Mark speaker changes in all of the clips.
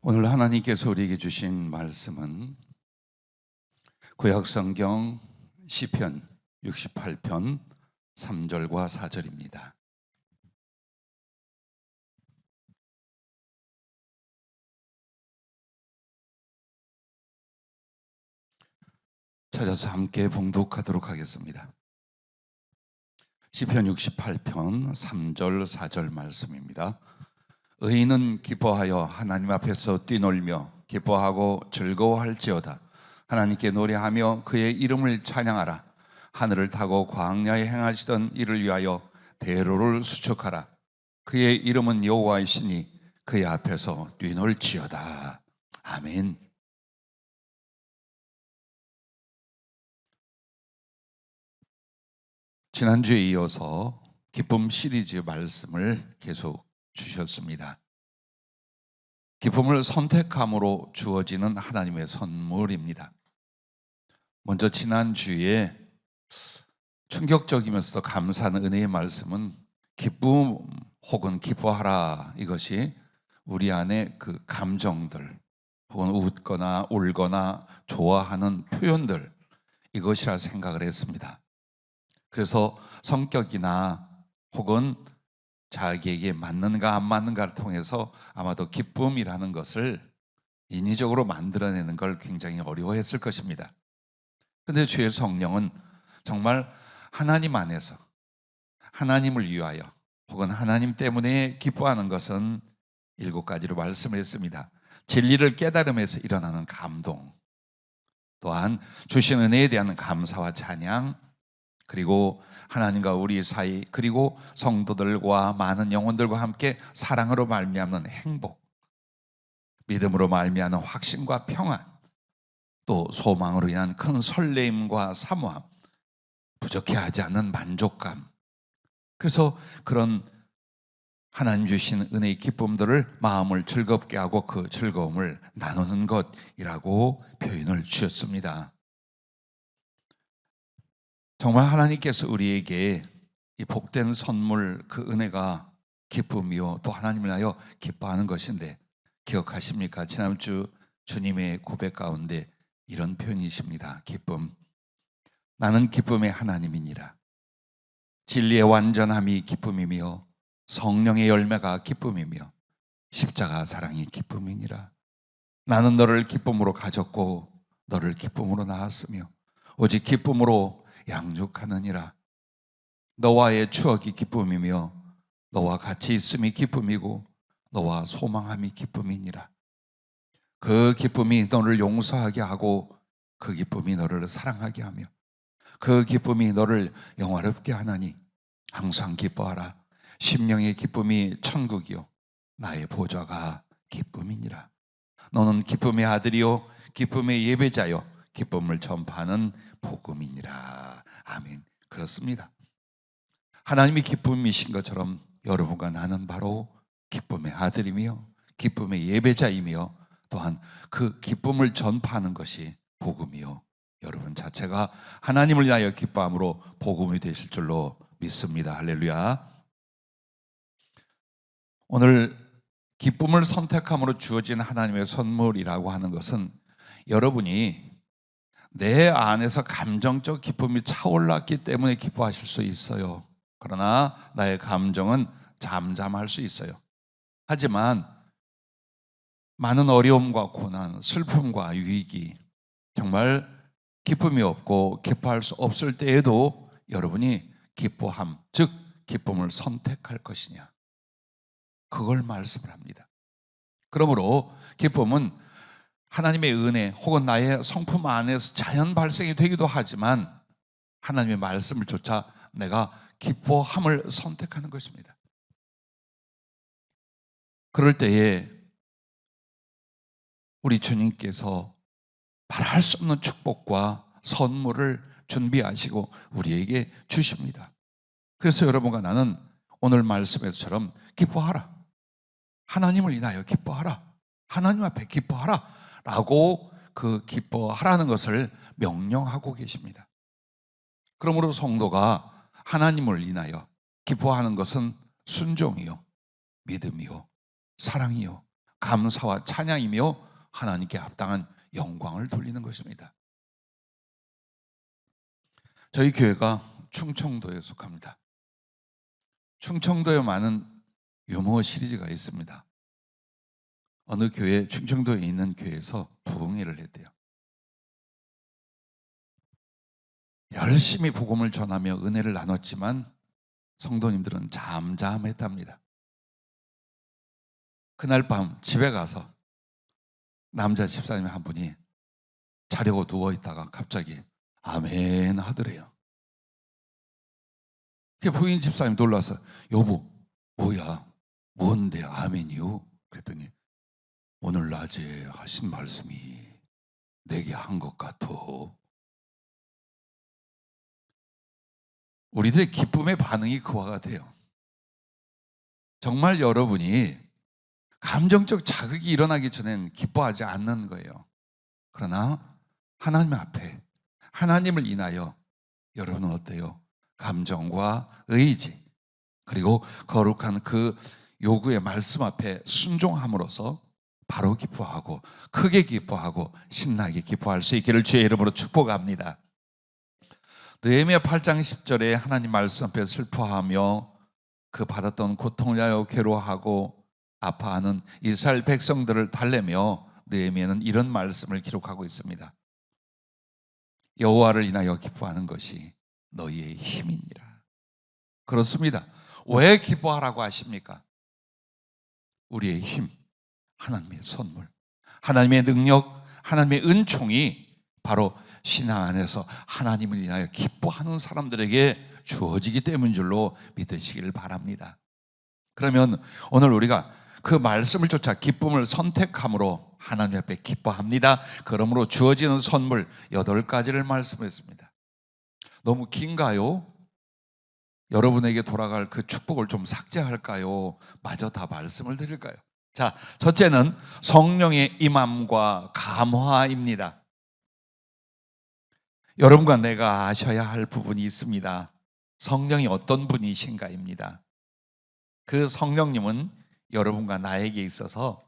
Speaker 1: 오늘 하나님께서 우리에게 주신 말씀은 구약성경 시편 68편 3절과 4절입니다. 찾아서 함께 봉독하도록 하겠습니다. 시편 68편 3절 4절 말씀입니다. 의인은 기뻐하여 하나님 앞에서 뛰놀며 기뻐하고 즐거워할지어다. 하나님께 노래하며 그의 이름을 찬양하라. 하늘을 타고 광야에 행하시던 이를 위하여 대로를 수축하라. 그의 이름은 여호와이시니 그의 앞에서 뛰놀지어다. 아멘. 지난주에 이어서 기쁨 시리즈 말씀을 계속 주셨습니다. 기쁨을 선택함으로 주어지는 하나님의 선물입니다. 먼저 지난주에 충격적이면서도 감사한 은혜의 말씀은 기쁨 혹은 기뻐하라, 이것이 우리 안에 그 감정들 혹은 웃거나 울거나 좋아하는 표현들, 이것이라 생각을 했습니다. 그래서 성격이나 혹은 자기에게 맞는가 안 맞는가를 통해서 아마도 기쁨이라는 것을 인위적으로 만들어내는 걸 굉장히 어려워했을 것입니다. 그런데 주의 성령은 정말 하나님 안에서 하나님을 위하여 혹은 하나님 때문에 기뻐하는 것은 7가지로 말씀을 했습니다. 진리를 깨달음에서 일어나는 감동, 또한 주신 은혜에 대한 감사와 찬양, 그리고 하나님과 우리 사이, 그리고 성도들과 많은 영혼들과 함께 사랑으로 말미암는 행복, 믿음으로 말미암는 확신과 평안, 또 소망으로 인한 큰 설레임과 사모함, 부족해하지 않는 만족감. 그래서 그런 하나님 주신 은혜의 기쁨들을 마음을 즐겁게 하고 그 즐거움을 나누는 것이라고 표현을 주셨습니다. 정말 하나님께서 우리에게 이 복된 선물, 그 은혜가 기쁨이요 또 하나님을 위하여 기뻐하는 것인데, 기억하십니까? 지난주 주님의 고백 가운데 이런 표현이십니다. 기쁨, 나는 기쁨의 하나님이니라. 진리의 완전함이 기쁨이며 성령의 열매가 기쁨이며 십자가 사랑이 기쁨이니라. 나는 너를 기쁨으로 가졌고 너를 기쁨으로 낳았으며 오직 기쁨으로 양육하느니라. 너와의 추억이 기쁨이며 너와 같이 있음이 기쁨이고 너와 소망함이 기쁨이니라. 그 기쁨이 너를 용서하게 하고 그 기쁨이 너를 사랑하게 하며 그 기쁨이 너를 영화롭게 하나니 항상 기뻐하라. 심령의 기쁨이 천국이요 나의 보좌가 기쁨이니라. 너는 기쁨의 아들이요 기쁨의 예배자요 기쁨을 전파하는 복음이니라. 아멘. 그렇습니다. 하나님이 기쁨이신 것처럼 여러분과 나는 바로 기쁨의 아들이며 기쁨의 예배자이며 또한 그 기쁨을 전파하는 것이 복음이요 여러분 자체가 하나님을 위하여 기뻐함으로 복음이 되실 줄로 믿습니다. 할렐루야. 오늘 기쁨을 선택함으로 주어진 하나님의 선물이라고 하는 것은 여러분이 내 안에서 감정적 기쁨이 차올랐기 때문에 기뻐하실 수 있어요. 그러나 나의 감정은 잠잠할 수 있어요. 하지만 많은 어려움과 고난, 슬픔과 위기, 정말 기쁨이 없고 기뻐할 수 없을 때에도 여러분이 기뻐함, 즉 기쁨을 선택할 것이냐, 그걸 말씀을 합니다. 그러므로 기쁨은 하나님의 은혜 혹은 나의 성품 안에서 자연 발생이 되기도 하지만 하나님의 말씀을 조차 내가 기뻐함을 선택하는 것입니다. 그럴 때에 우리 주님께서 말할 수 없는 축복과 선물을 준비하시고 우리에게 주십니다. 그래서 여러분과 나는 오늘 말씀에서처럼 기뻐하라. 하나님을 인하여 기뻐하라. 하나님 앞에 기뻐하라. 라고 그 기뻐하라는 것을 명령하고 계십니다. 그러므로 성도가 하나님을 인하여 기뻐하는 것은 순종이요 믿음이요 사랑이요 감사와 찬양이며 하나님께 합당한 영광을 돌리는 것입니다. 저희 교회가 충청도에 속합니다. 충청도에 많은 유머 시리즈가 있습니다. 어느 교회, 충청도에 있는 교회에서 부흥회를 했대요. 열심히 복음을 전하며 은혜를 나눴지만 성도님들은 잠잠했답니다. 그날 밤 집에 가서 남자 집사님 한 분이 자려고 누워있다가 갑자기 아멘 하더래요. 부인 집사님 놀라서 여보 뭐야? 뭔데 아멘이요? 그랬더니 오늘 낮에 하신 말씀이 내게 한 것 같아. 우리들의 기쁨의 반응이 그와 같아요. 정말 여러분이 감정적 자극이 일어나기 전엔 기뻐하지 않는 거예요. 그러나 하나님 앞에 하나님을 인하여 여러분은 어때요? 감정과 의지 그리고 거룩한 그 요구의 말씀 앞에 순종함으로써 바로 기뻐하고 크게 기뻐하고 신나게 기뻐할 수 있기를 주의 이름으로 축복합니다. 느헤미야 8장 10절에 하나님 말씀 앞에 슬퍼하며 그 받았던 고통을 위하여 괴로워하고 아파하는 이스라엘 백성들을 달래며 느헤미야는 이런 말씀을 기록하고 있습니다. 여호와를 인하여 기뻐하는 것이 너희의 힘이니라. 그렇습니다. 왜 기뻐하라고 하십니까? 우리의 힘, 하나님의 선물, 하나님의 능력, 하나님의 은총이 바로 신앙 안에서 하나님을 인하여 기뻐하는 사람들에게 주어지기 때문인 줄로 믿으시기를 바랍니다. 그러면 오늘 우리가 그 말씀을 쫓아 기쁨을 선택함으로 하나님 앞에 기뻐합니다. 그러므로 주어지는 선물 8가지를 말씀했습니다. 너무 긴가요? 여러분에게 돌아갈 그 축복을 좀 삭제할까요? 마저 다 말씀을 드릴까요? 자, 첫째는 성령의 임함과 감화입니다. 여러분과 내가 아셔야 할 부분이 있습니다. 성령이 어떤 분이신가입니다. 그 성령님은 여러분과 나에게 있어서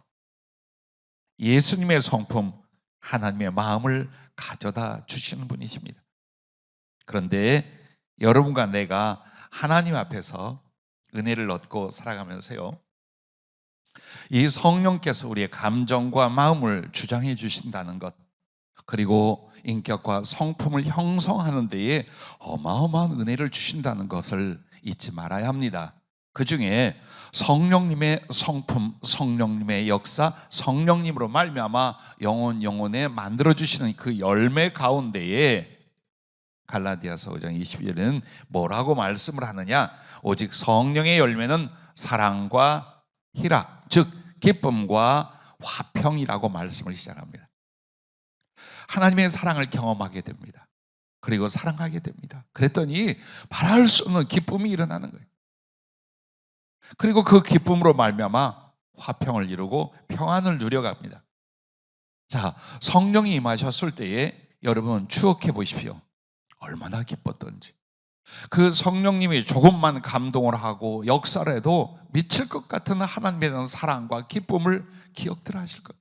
Speaker 1: 예수님의 성품, 하나님의 마음을 가져다 주시는 분이십니다. 그런데 여러분과 내가 하나님 앞에서 은혜를 얻고 살아가면서요, 이 성령께서 우리의 감정과 마음을 주장해 주신다는 것, 그리고 인격과 성품을 형성하는 데에 어마어마한 은혜를 주신다는 것을 잊지 말아야 합니다. 그 중에 성령님의 성품, 성령님의 역사, 성령님으로 말미암아 영혼에 만들어주시는 그 열매 가운데에 갈라디아서 5장 22절에는 뭐라고 말씀을 하느냐? 오직 성령의 열매는 사랑과 희락, 즉 기쁨과 화평이라고 말씀을 시작합니다. 하나님의 사랑을 경험하게 됩니다. 그리고 사랑하게 됩니다. 그랬더니 말할 수 없는 기쁨이 일어나는 거예요. 그리고 그 기쁨으로 말미암아 화평을 이루고 평안을 누려갑니다. 자, 성령이 임하셨을 때에 여러분 추억해 보십시오. 얼마나 기뻤던지. 그 성령님이 조금만 감동을 하고 역사를 해도 미칠 것 같은 하나님에 대한 사랑과 기쁨을 기억들 하실 것.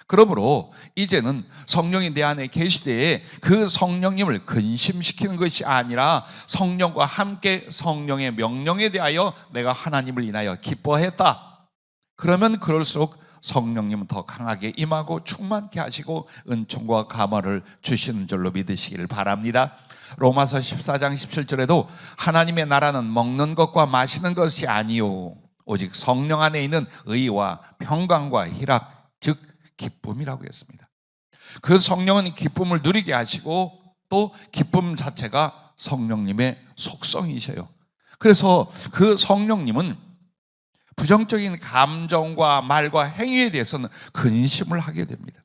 Speaker 1: 그러므로 이제는 성령이 내 안에 계시되 그 성령님을 근심시키는 것이 아니라 성령과 함께 성령의 명령에 대하여 내가 하나님을 인하여 기뻐했다. 그러면 그럴수록 성령님은 더 강하게 임하고 충만케 하시고 은총과 감화를 주시는 줄로 믿으시기를 바랍니다. 로마서 14장 17절에도 하나님의 나라는 먹는 것과 마시는 것이 아니요 오직 성령 안에 있는 의와 평강과 희락 즉 기쁨이라고 했습니다. 그 성령은 기쁨을 누리게 하시고 또 기쁨 자체가 성령님의 속성이셔요. 그래서 그 성령님은 부정적인 감정과 말과 행위에 대해서는 근심을 하게 됩니다.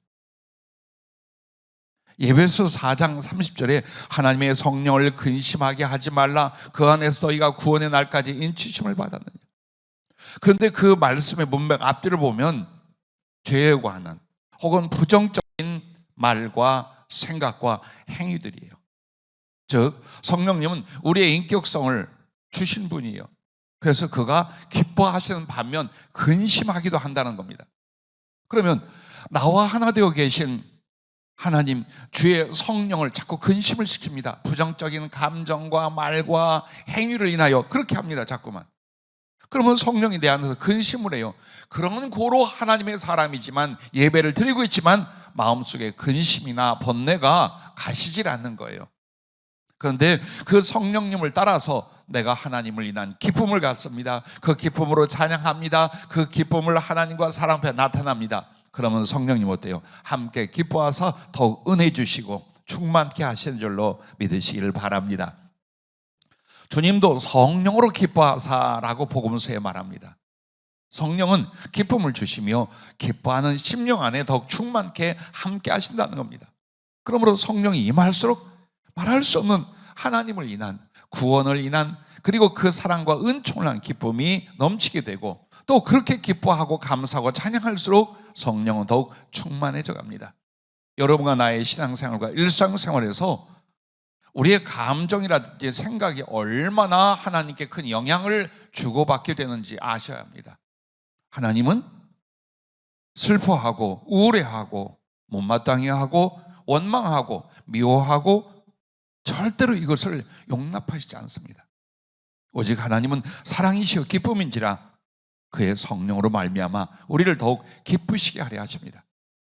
Speaker 1: 에베소 4장 30절에 하나님의 성령을 근심하게 하지 말라 그 안에서 너희가 구원의 날까지 인치심을 받았느냐. 그런데 그 말씀의 문맥 앞뒤를 보면 죄에 관한 혹은 부정적인 말과 생각과 행위들이에요. 즉 성령님은 우리의 인격성을 주신 분이에요. 그래서 그가 기뻐하시는 반면 근심하기도 한다는 겁니다. 그러면 나와 하나 되어 계신 하나님, 주의 성령을 자꾸 근심을 시킵니다. 부정적인 감정과 말과 행위를 인하여 그렇게 합니다. 자꾸만. 그러면 성령이 내 안에서 근심을 해요. 그런 고로 하나님의 사람이지만, 예배를 드리고 있지만 마음속에 근심이나 번뇌가 가시질 않는 거예요. 그런데 그 성령님을 따라서 내가 하나님을 인한 기쁨을 갖습니다. 그 기쁨으로 찬양합니다. 그 기쁨을 하나님과 사람 앞에 나타납니다. 그러면 성령님 어때요? 함께 기뻐하사 더욱 은혜 주시고 충만케 하시는 줄로 믿으시기를 바랍니다. 주님도 성령으로 기뻐하사라고 복음서에 말합니다. 성령은 기쁨을 주시며 기뻐하는 심령 안에 더욱 충만케 함께 하신다는 겁니다. 그러므로 성령이 임할수록 말할 수 없는 하나님을 인한, 구원을 인한, 그리고 그 사랑과 은총을 한 기쁨이 넘치게 되고, 또 그렇게 기뻐하고 감사하고 찬양할수록 성령은 더욱 충만해져 갑니다. 여러분과 나의 신앙생활과 일상생활에서 우리의 감정이라든지 생각이 얼마나 하나님께 큰 영향을 주고받게 되는지 아셔야 합니다. 하나님은 슬퍼하고 우울해하고 못마땅해하고 원망하고 미워하고 절대로 이것을 용납하시지 않습니다. 오직 하나님은 사랑이시여 기쁨인지라 그의 성령으로 말미암아 우리를 더욱 기쁘시게 하려 하십니다.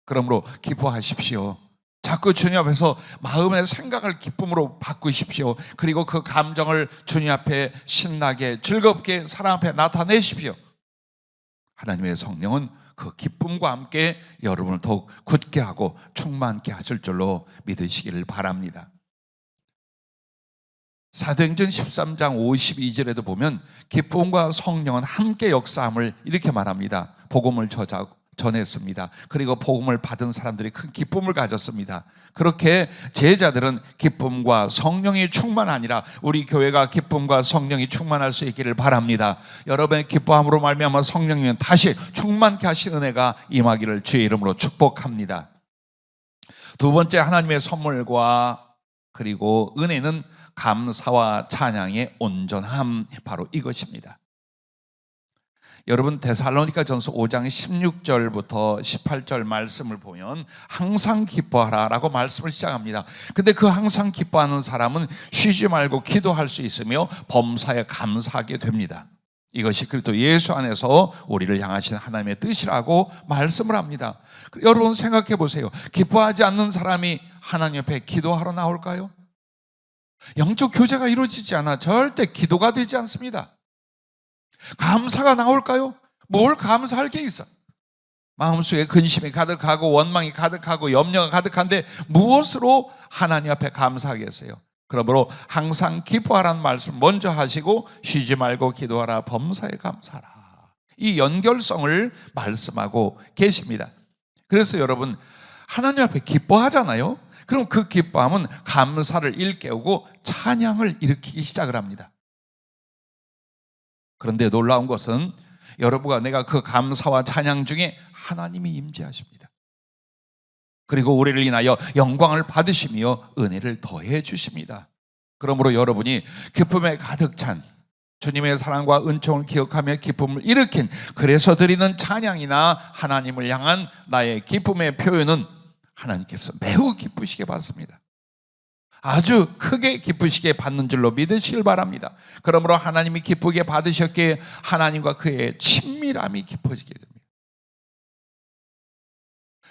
Speaker 1: 그러므로 기뻐하십시오. 자꾸 주님 앞에서 마음의 생각을 기쁨으로 바꾸십시오. 그리고 그 감정을 주님 앞에 신나게 즐겁게 사람 앞에 나타내십시오. 하나님의 성령은 그 기쁨과 함께 여러분을 더욱 굳게 하고 충만케 하실 줄로 믿으시기를 바랍니다. 사도행전 13장 52절에도 보면 기쁨과 성령은 함께 역사함을 이렇게 말합니다. 복음을 전했습니다. 그리고 복음을 받은 사람들이 큰 기쁨을 가졌습니다. 그렇게 제자들은 기쁨과 성령이 충만하니라 우리 교회가 기쁨과 성령이 충만할 수 있기를 바랍니다. 여러분의 기뻐함으로 말미암아 성령이면 다시 충만케 하신 은혜가 임하기를 주의 이름으로 축복합니다. 두 번째 하나님의 선물과 그리고 은혜는 감사와 찬양의 온전함, 바로 이것입니다. 여러분 데살로니가전서 5장 16절부터 18절 말씀을 보면 항상 기뻐하라라고 말씀을 시작합니다. 근데 그 항상 기뻐하는 사람은 쉬지 말고 기도할 수 있으며 범사에 감사하게 됩니다. 이것이 그리스도 예수 안에서 우리를 향하신 하나님의 뜻이라고 말씀을 합니다. 여러분 생각해 보세요. 기뻐하지 않는 사람이 하나님 앞에 기도하러 나올까요? 영적 교제가 이루어지지 않아 절대 기도가 되지 않습니다. 감사가 나올까요? 뭘 감사할 게 있어? 마음속에 근심이 가득하고 원망이 가득하고 염려가 가득한데 무엇으로 하나님 앞에 감사하겠어요? 그러므로 항상 기뻐하라는 말씀 먼저 하시고 쉬지 말고 기도하라 범사에 감사하라, 이 연결성을 말씀하고 계십니다. 그래서 여러분 하나님 앞에 기뻐하잖아요. 그럼 그 기뻐함은 감사를 일깨우고 찬양을 일으키기 시작을 합니다. 그런데 놀라운 것은 여러분과 내가 그 감사와 찬양 중에 하나님이 임재하십니다. 그리고 우리를 인하여 영광을 받으시며 은혜를 더해 주십니다. 그러므로 여러분이 기쁨에 가득 찬 주님의 사랑과 은총을 기억하며 기쁨을 일으킨, 그래서 드리는 찬양이나 하나님을 향한 나의 기쁨의 표현은 하나님께서 매우 기쁘시게 받습니다. 아주 크게 기쁘시게 받는 줄로 믿으시길 바랍니다. 그러므로 하나님이 기쁘게 받으셨기에 하나님과 그의 친밀함이 깊어지게 됩니다.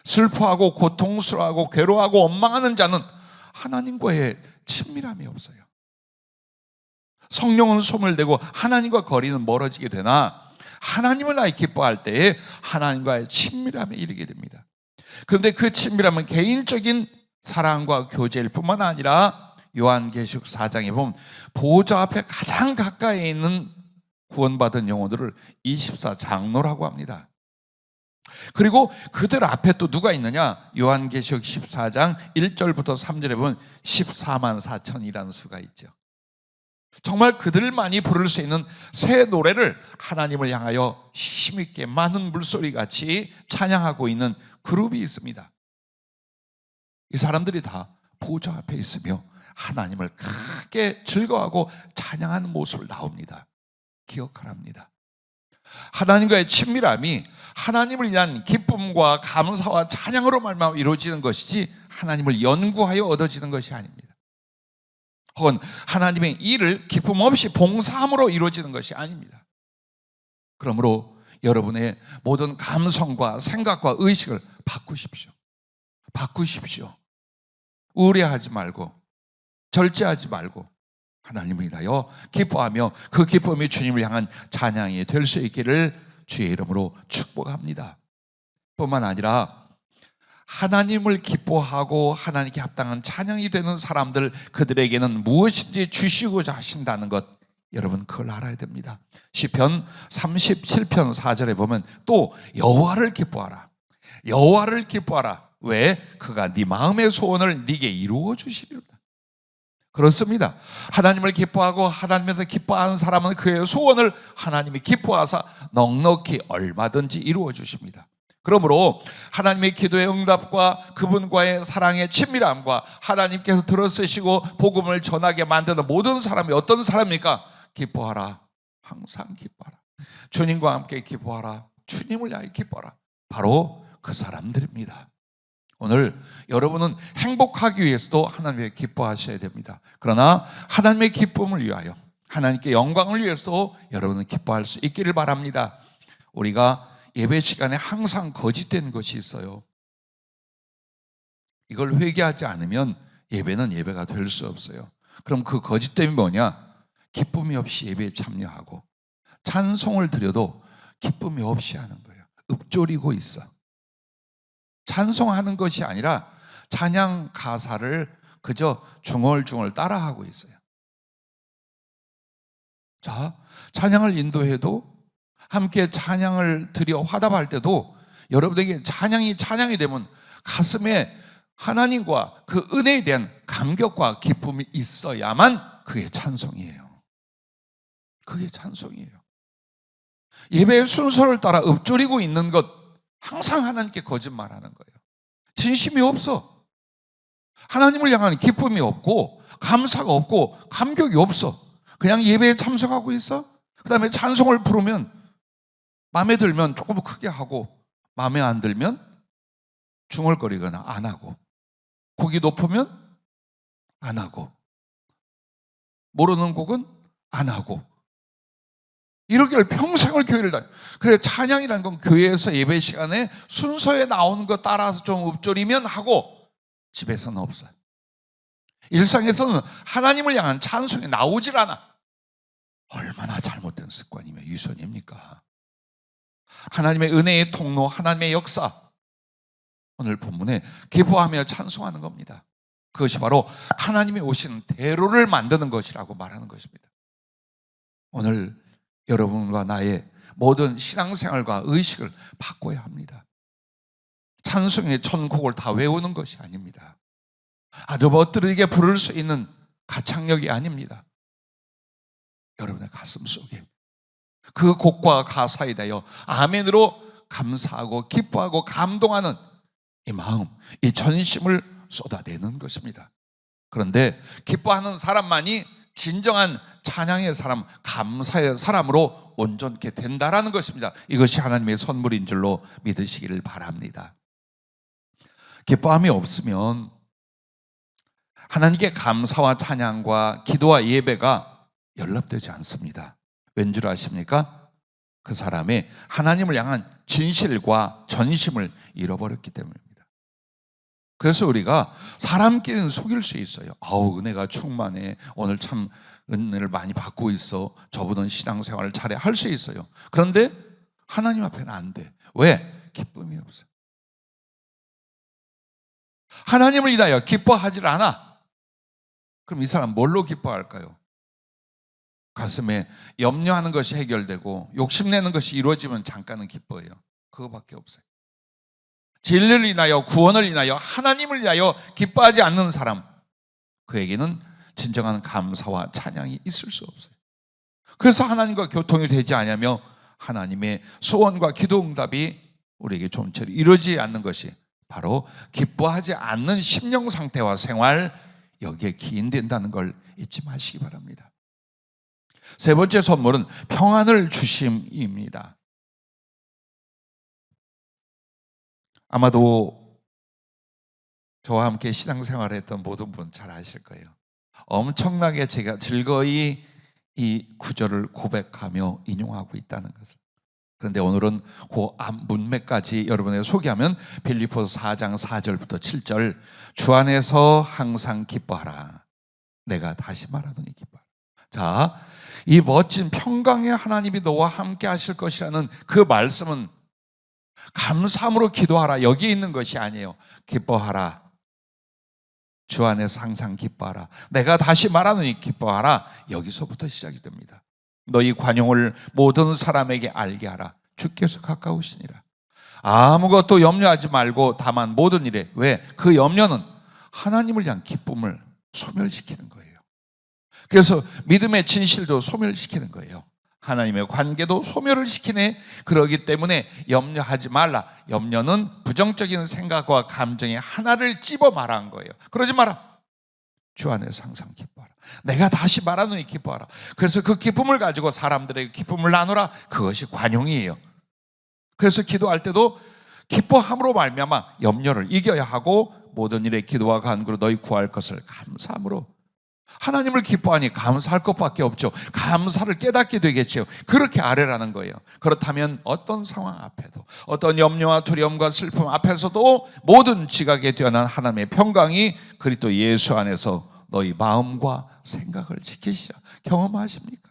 Speaker 1: 슬퍼하고 고통스러워하고 괴로워하고 원망하는 자는 하나님과의 친밀함이 없어요. 성령은 소멸되고 하나님과 거리는 멀어지게 되나 하나님을 나의 기뻐할 때에 하나님과의 친밀함에 이르게 됩니다. 그런데 그 친밀함은 개인적인 사랑과 교제일 뿐만 아니라 요한계시록 4장에 보면 보좌 앞에 가장 가까이 있는 구원받은 영혼들을 24장로라고 합니다. 그리고 그들 앞에 또 누가 있느냐? 요한계시록 14장 1절부터 3절에 보면 14만 4천이라는 수가 있죠. 정말 그들만이 부를 수 있는 새 노래를 하나님을 향하여 힘있게 많은 물소리같이 찬양하고 있는 그룹이 있습니다. 이 사람들이 다 보좌 앞에 있으며 하나님을 크게 즐거워하고 찬양하는 모습을 나옵니다. 기억하랍니다. 하나님과의 친밀함이 하나님을 위한 기쁨과 감사와 찬양으로 말미암아 이루어지는 것이지 하나님을 연구하여 얻어지는 것이 아닙니다. 혹은 하나님의 일을 기쁨 없이 봉사함으로 이루어지는 것이 아닙니다. 그러므로 여러분의 모든 감성과 생각과 의식을 바꾸십시오. 바꾸십시오. 우울해하지 말고 절제하지 말고 하나님을 인하여 기뻐하며 그 기쁨이 주님을 향한 찬양이 될 수 있기를 주의 이름으로 축복합니다. 뿐만 아니라 하나님을 기뻐하고 하나님께 합당한 찬양이 되는 사람들, 그들에게는 무엇인지 주시고자 하신다는 것, 여러분 그걸 알아야 됩니다. 시편 37편 4절에 보면 또 여호와를 기뻐하라. 여호와를 기뻐하라. 왜? 그가 네 마음의 소원을 네게 이루어 주시리로다. 그렇습니다. 하나님을 기뻐하고 하나님에서 기뻐하는 사람은 그의 소원을 하나님이 기뻐하사 넉넉히 얼마든지 이루어 주십니다. 그러므로 하나님의 기도의 응답과 그분과의 사랑의 친밀함과 하나님께서 들어쓰시고 복음을 전하게 만드는 모든 사람이 어떤 사람입니까? 기뻐하라. 항상 기뻐하라. 주님과 함께 기뻐하라. 주님을 향해 기뻐하라. 바로 그 사람들입니다. 오늘 여러분은 행복하기 위해서도 하나님의 기뻐하셔야 됩니다. 그러나 하나님의 기쁨을 위하여, 하나님께 영광을 위해서도 여러분은 기뻐할 수 있기를 바랍니다. 우리가 예배 시간에 항상 거짓된 것이 있어요. 이걸 회개하지 않으면 예배는 예배가 될 수 없어요. 그럼 그 거짓됨이 뭐냐? 기쁨이 없이 예배에 참여하고 찬송을 드려도 기쁨이 없이 하는 거예요. 읊조리고 있어. 찬송하는 것이 아니라 찬양 가사를 그저 중얼중얼 따라하고 있어요. 자, 찬양을 인도해도 함께 찬양을 드려 화답할 때도 여러분에게 찬양이 되면 가슴에 하나님과 그 은혜에 대한 감격과 기쁨이 있어야만 그게 찬송이에요. 그게 찬송이에요. 예배의 순서를 따라 읊조리고 있는 것, 항상 하나님께 거짓말하는 거예요. 진심이 없어. 하나님을 향한 기쁨이 없고 감사가 없고 감격이 없어. 그냥 예배에 참석하고 있어. 그 다음에 찬송을 부르면 마음에 들면 조금 크게 하고 마음에 안 들면 중얼거리거나 안 하고, 곡이 높으면 안 하고, 모르는 곡은 안 하고, 이러기를 평생을 교회를 다녀. 그래, 찬양이라는 건 교회에서 예배 시간에 순서에 나오는 거 따라서 좀 읊조리면 하고 집에서는 없어요. 일상에서는 하나님을 향한 찬송이 나오질 않아. 얼마나 잘못된 습관이며 유선입니까? 하나님의 은혜의 통로, 하나님의 역사, 오늘 본문에 기뻐하며 찬송하는 겁니다. 그것이 바로 하나님이 오신 대로를 만드는 것이라고 말하는 것입니다. 오늘 여러분과 나의 모든 신앙생활과 의식을 바꿔야 합니다. 찬송의 천곡을 다 외우는 것이 아닙니다. 아주 멋들게 부를 수 있는 가창력이 아닙니다. 여러분의 가슴 속에 그 곡과 가사에 대하여 아멘으로 감사하고 기뻐하고 감동하는 이 마음, 이 전심을 쏟아내는 것입니다. 그런데 기뻐하는 사람만이 진정한 찬양의 사람, 감사의 사람으로 온전케 된다라는 것입니다. 이것이 하나님의 선물인 줄로 믿으시기를 바랍니다. 기뻐함이 없으면 하나님께 감사와 찬양과 기도와 예배가 연락되지 않습니다. 왠줄 아십니까? 그 사람의 하나님을 향한 진실과 전심을 잃어버렸기 때문입니다. 그래서 우리가 사람끼리는 속일 수 있어요. 아우, 은혜가 충만해. 오늘 참 은혜를 많이 받고 있어. 저분은 신앙생활을 잘해. 할 수 있어요. 그런데 하나님 앞에는 안 돼. 왜? 기쁨이 없어요. 하나님을 인하여 기뻐하질 않아. 그럼 이 사람 뭘로 기뻐할까요? 가슴에 염려하는 것이 해결되고 욕심내는 것이 이루어지면 잠깐은 기뻐해요. 그거밖에 없어요. 진리를 인하여, 구원을 인하여, 하나님을 인하여 기뻐하지 않는 사람, 그에게는 진정한 감사와 찬양이 있을 수 없어요. 그래서 하나님과 교통이 되지 않으며 하나님의 소원과 기도 응답이 우리에게 좀처럼 이루어지지 않는 것이 바로 기뻐하지 않는 심령 상태와 생활, 여기에 기인된다는 걸 잊지 마시기 바랍니다. 세 번째 선물은 평안을 주심입니다. 아마도 저와 함께 신앙생활을 했던 모든 분 잘 아실 거예요. 엄청나게 제가 즐거이 이 구절을 고백하며 인용하고 있다는 것을. 그런데 오늘은 그 앞 문맥까지 여러분에게 소개하면 빌립보서 4장 4절부터 7절, 주 안에서 항상 기뻐하라. 내가 다시 말하노니 기뻐하라. 자, 이 멋진 평강의 하나님이 너와 함께 하실 것이라는 그 말씀은 감사함으로 기도하라, 여기에 있는 것이 아니에요. 기뻐하라. 주 안에서 항상 기뻐하라. 내가 다시 말하노니 기뻐하라. 여기서부터 시작이 됩니다. 너희 관용을 모든 사람에게 알게 하라. 주께서 가까우시니라. 아무것도 염려하지 말고 다만 모든 일에, 왜? 그 염려는 하나님을 위한 기쁨을 소멸시키는 거예요. 그래서 믿음의 진실도 소멸시키는 거예요. 하나님의 관계도 소멸을 시키네. 그러기 때문에 염려하지 말라. 염려는 부정적인 생각과 감정의 하나를 찝어 말한 거예요. 그러지 마라. 주 안에서 항상 기뻐하라. 내가 다시 말하노니 기뻐하라. 그래서 그 기쁨을 가지고 사람들에게 기쁨을 나누라. 그것이 관용이에요. 그래서 기도할 때도 기뻐함으로 말미암아 염려를 이겨야 하고, 모든 일에 기도와 간구로 너희 구할 것을 감사함으로. 하나님을 기뻐하니 감사할 것밖에 없죠. 감사를 깨닫게 되겠죠. 그렇게 아뢰라는 거예요. 그렇다면 어떤 상황 앞에도, 어떤 염려와 두려움과 슬픔 앞에서도 모든 지각에 뛰어난 하나님의 평강이 그리스도 예수 안에서 너희 마음과 생각을 지키시자. 경험하십니까?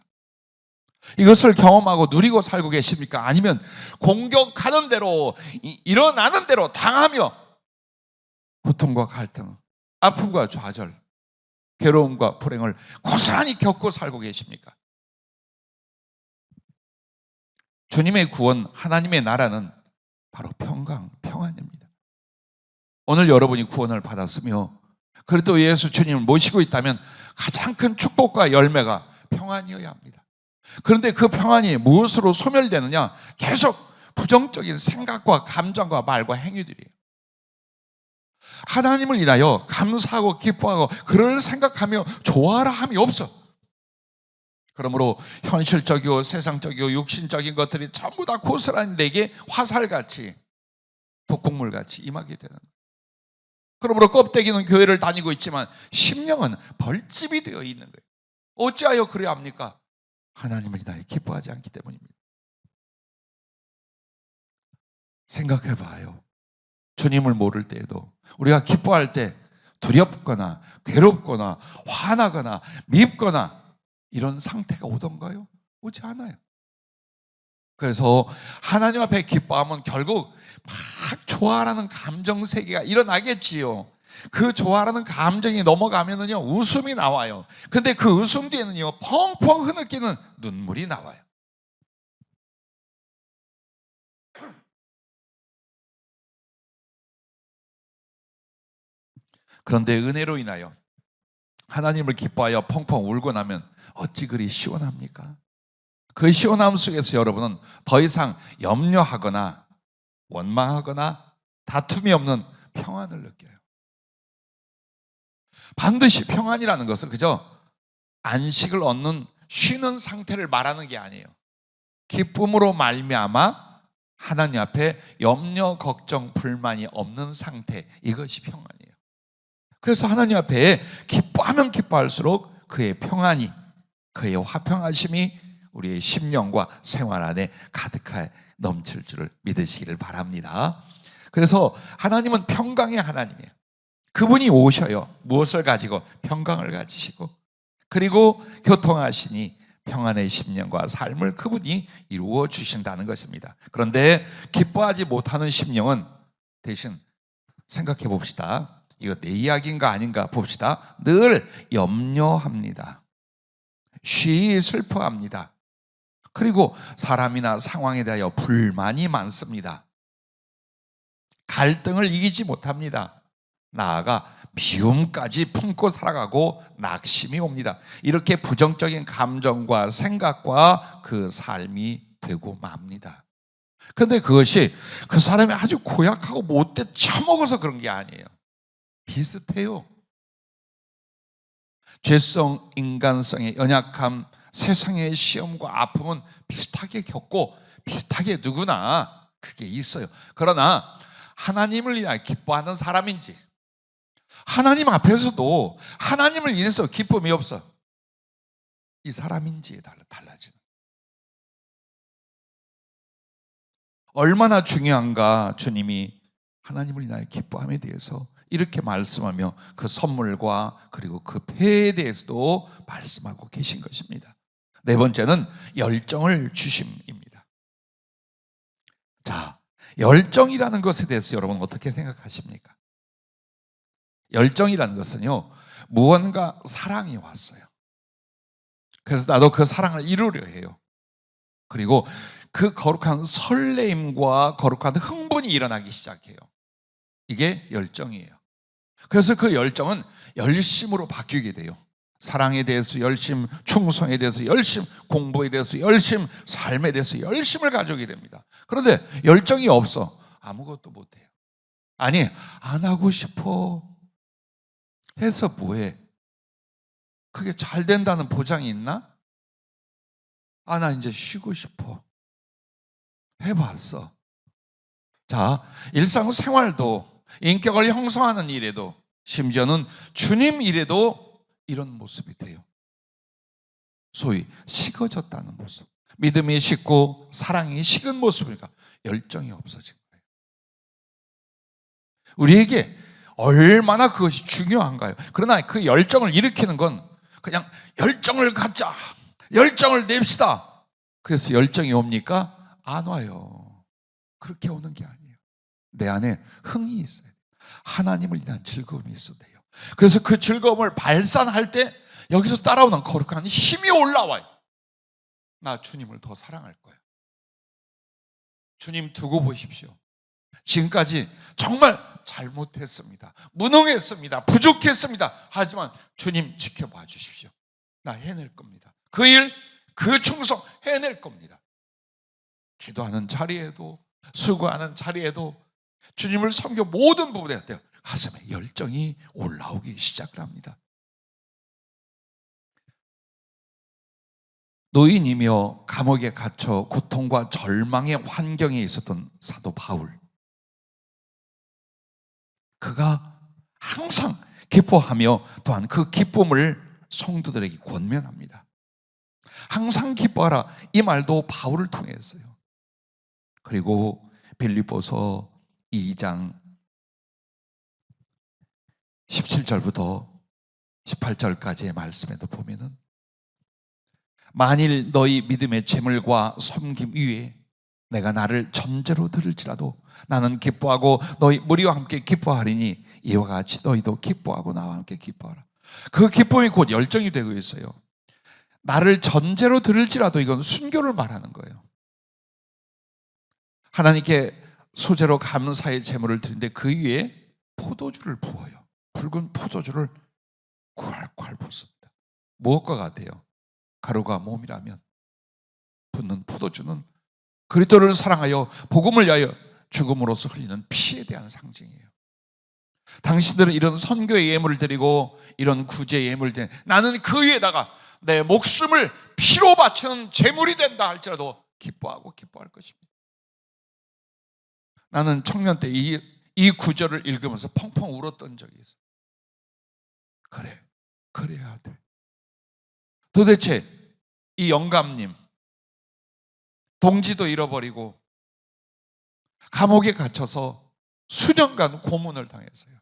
Speaker 1: 이것을 경험하고 누리고 살고 계십니까? 아니면 공격하는 대로, 일어나는 대로 당하며 고통과 갈등, 아픔과 좌절, 괴로움과 불행을 고스란히 겪고 살고 계십니까? 주님의 구원, 하나님의 나라는 바로 평강, 평안입니다. 오늘 여러분이 구원을 받았으며 그리스도 예수 주님을 모시고 있다면 가장 큰 축복과 열매가 평안이어야 합니다. 그런데 그 평안이 무엇으로 소멸되느냐? 계속 부정적인 생각과 감정과 말과 행위들이에요. 하나님을 인하여 감사하고 기뻐하고 그를 생각하며 좋아하라 함이 없어. 그러므로 현실적이고 세상적이고 육신적인 것들이 전부 다 고스란히 내게 화살같이, 독극물같이 임하게 되는 거예요. 그러므로 껍데기는 교회를 다니고 있지만 심령은 벌집이 되어 있는 거예요. 어찌하여 그래야 합니까? 하나님을 인하여 기뻐하지 않기 때문입니다. 생각해 봐요. 주님을 모를 때에도 우리가 기뻐할 때 두렵거나 괴롭거나 화나거나 밉거나 이런 상태가 오던가요? 오지 않아요. 그래서 하나님 앞에 기뻐하면 결국 막 좋아라는 감정 세계가 일어나겠지요. 그 좋아라는 감정이 넘어가면은요, 웃음이 나와요. 근데 그 웃음 뒤에는요, 펑펑 흐느끼는 눈물이 나와요. 그런데 은혜로 인하여 하나님을 기뻐하여 펑펑 울고 나면 어찌 그리 시원합니까? 그 시원함 속에서 여러분은 더 이상 염려하거나 원망하거나 다툼이 없는 평안을 느껴요. 반드시 평안이라는 것은 그저 안식을 얻는, 쉬는 상태를 말하는 게 아니에요. 기쁨으로 말미암아 하나님 앞에 염려, 걱정, 불만이 없는 상태, 이것이 평안이에요. 그래서 하나님 앞에 기뻐하면 기뻐할수록 그의 평안이, 그의 화평하심이 우리의 심령과 생활 안에 가득하게 넘칠 줄을 믿으시기를 바랍니다. 그래서 하나님은 평강의 하나님이에요. 그분이 오셔요. 무엇을 가지고? 평강을 가지시고, 그리고 교통하시니 평안의 심령과 삶을 그분이 이루어 주신다는 것입니다. 그런데 기뻐하지 못하는 심령은 대신 생각해 봅시다. 이거 내 이야기인가 아닌가 봅시다. 늘 염려합니다. 쉬이 슬퍼합니다. 그리고 사람이나 상황에 대하여 불만이 많습니다. 갈등을 이기지 못합니다. 나아가 미움까지 품고 살아가고 낙심이 옵니다. 이렇게 부정적인 감정과 생각과 그 삶이 되고 맙니다. 그런데 그것이 그 사람이 아주 고약하고 못돼 처먹어서 그런 게 아니에요. 비슷해요. 죄성, 인간성의 연약함, 세상의 시험과 아픔은 비슷하게 겪고 비슷하게 누구나 그게 있어요. 그러나 하나님을 인하여 기뻐하는 사람인지, 하나님 앞에서도 하나님을 인해서 기쁨이 없어, 이 사람인지에 달라지는. 얼마나 중요한가. 주님이 하나님을 인하여 기뻐함에 대해서 이렇게 말씀하며 그 선물과 그리고 그 패에 대해서도 말씀하고 계신 것입니다. 네 번째는 열정을 주심입니다. 자, 열정이라는 것에 대해서 여러분 어떻게 생각하십니까? 열정이라는 것은요, 무언가 사랑이 왔어요. 그래서 나도 그 사랑을 이루려 해요. 그리고 그 거룩한 설레임과 거룩한 흥분이 일어나기 시작해요. 이게 열정이에요. 그래서 그 열정은 열심으로 바뀌게 돼요. 사랑에 대해서 열심, 충성에 대해서 열심, 공부에 대해서 열심, 삶에 대해서 열심을 가져오게 됩니다. 그런데 열정이 없어 아무것도 못해요. 아니, 안 하고 싶어 해서 뭐해? 그게 잘 된다는 보장이 있나? 아, 나 이제 쉬고 싶어. 해봤어. 자, 일상생활도, 인격을 형성하는 일에도, 심지어는 주님 일에도 이런 모습이 돼요. 소위 식어졌다는 모습. 믿음이 식고 사랑이 식은 모습이니까 열정이 없어진 거예요. 우리에게 얼마나 그것이 중요한가요? 그러나 그 열정을 일으키는 건 그냥 열정을 갖자, 열정을 냅시다. 그래서 열정이 옵니까? 안 와요. 그렇게 오는 게 아니에요. 내 안에 흥이 있어요. 하나님을 위한 즐거움이 있어야 돼요. 그래서 그 즐거움을 발산할 때 여기서 따라오는 거룩한 힘이 올라와요. 나 주님을 더 사랑할 거야. 주님 두고 보십시오. 지금까지 정말 잘못했습니다. 무능했습니다. 부족했습니다. 하지만 주님 지켜봐 주십시오. 나 해낼 겁니다. 그 일, 그 충성 해낼 겁니다. 기도하는 자리에도, 수고하는 자리에도, 주님을 섬겨 모든 부분에 가슴에 열정이 올라오기 시작을 합니다. 노인이며 감옥에 갇혀 고통과 절망의 환경에 있었던 사도 바울, 그가 항상 기뻐하며 또한 그 기쁨을 성도들에게 권면합니다. 항상 기뻐하라, 이 말도 바울을 통했어요. 그리고 빌립보서 2장 17절부터 18절까지의 말씀에도 보면은, 만일 너희 믿음의 재물과 섬김 위에 내가 나를 전제로 들을지라도 나는 기뻐하고 너희 무리와 함께 기뻐하리니 이와 같이 너희도 기뻐하고 나와 함께 기뻐하라. 그 기쁨이 곧 열정이 되고 있어요. 나를 전제로 들을지라도, 이건 순교를 말하는 거예요. 하나님께 소재로 감사의 제물을 드리는데 그 위에 포도주를 부어요. 붉은 포도주를 콸콸 붓습니다. 무엇과 같아요? 가루가 몸이라면 붓는 포도주는 그리스도를 사랑하여 복음을 위하여 죽음으로써 흘리는 피에 대한 상징이에요. 당신들은 이런 선교의 예물을 드리고 이런 구제의 예물을 드리고 나는 그 위에다가 내 목숨을 피로 바치는 제물이 된다 할지라도 기뻐하고 기뻐할 것입니다. 나는 청년 때 이 구절을 읽으면서 펑펑 울었던 적이 있어요. 그래, 그래야 돼. 도대체 이 영감님, 동지도 잃어버리고 감옥에 갇혀서 수년간 고문을 당했어요.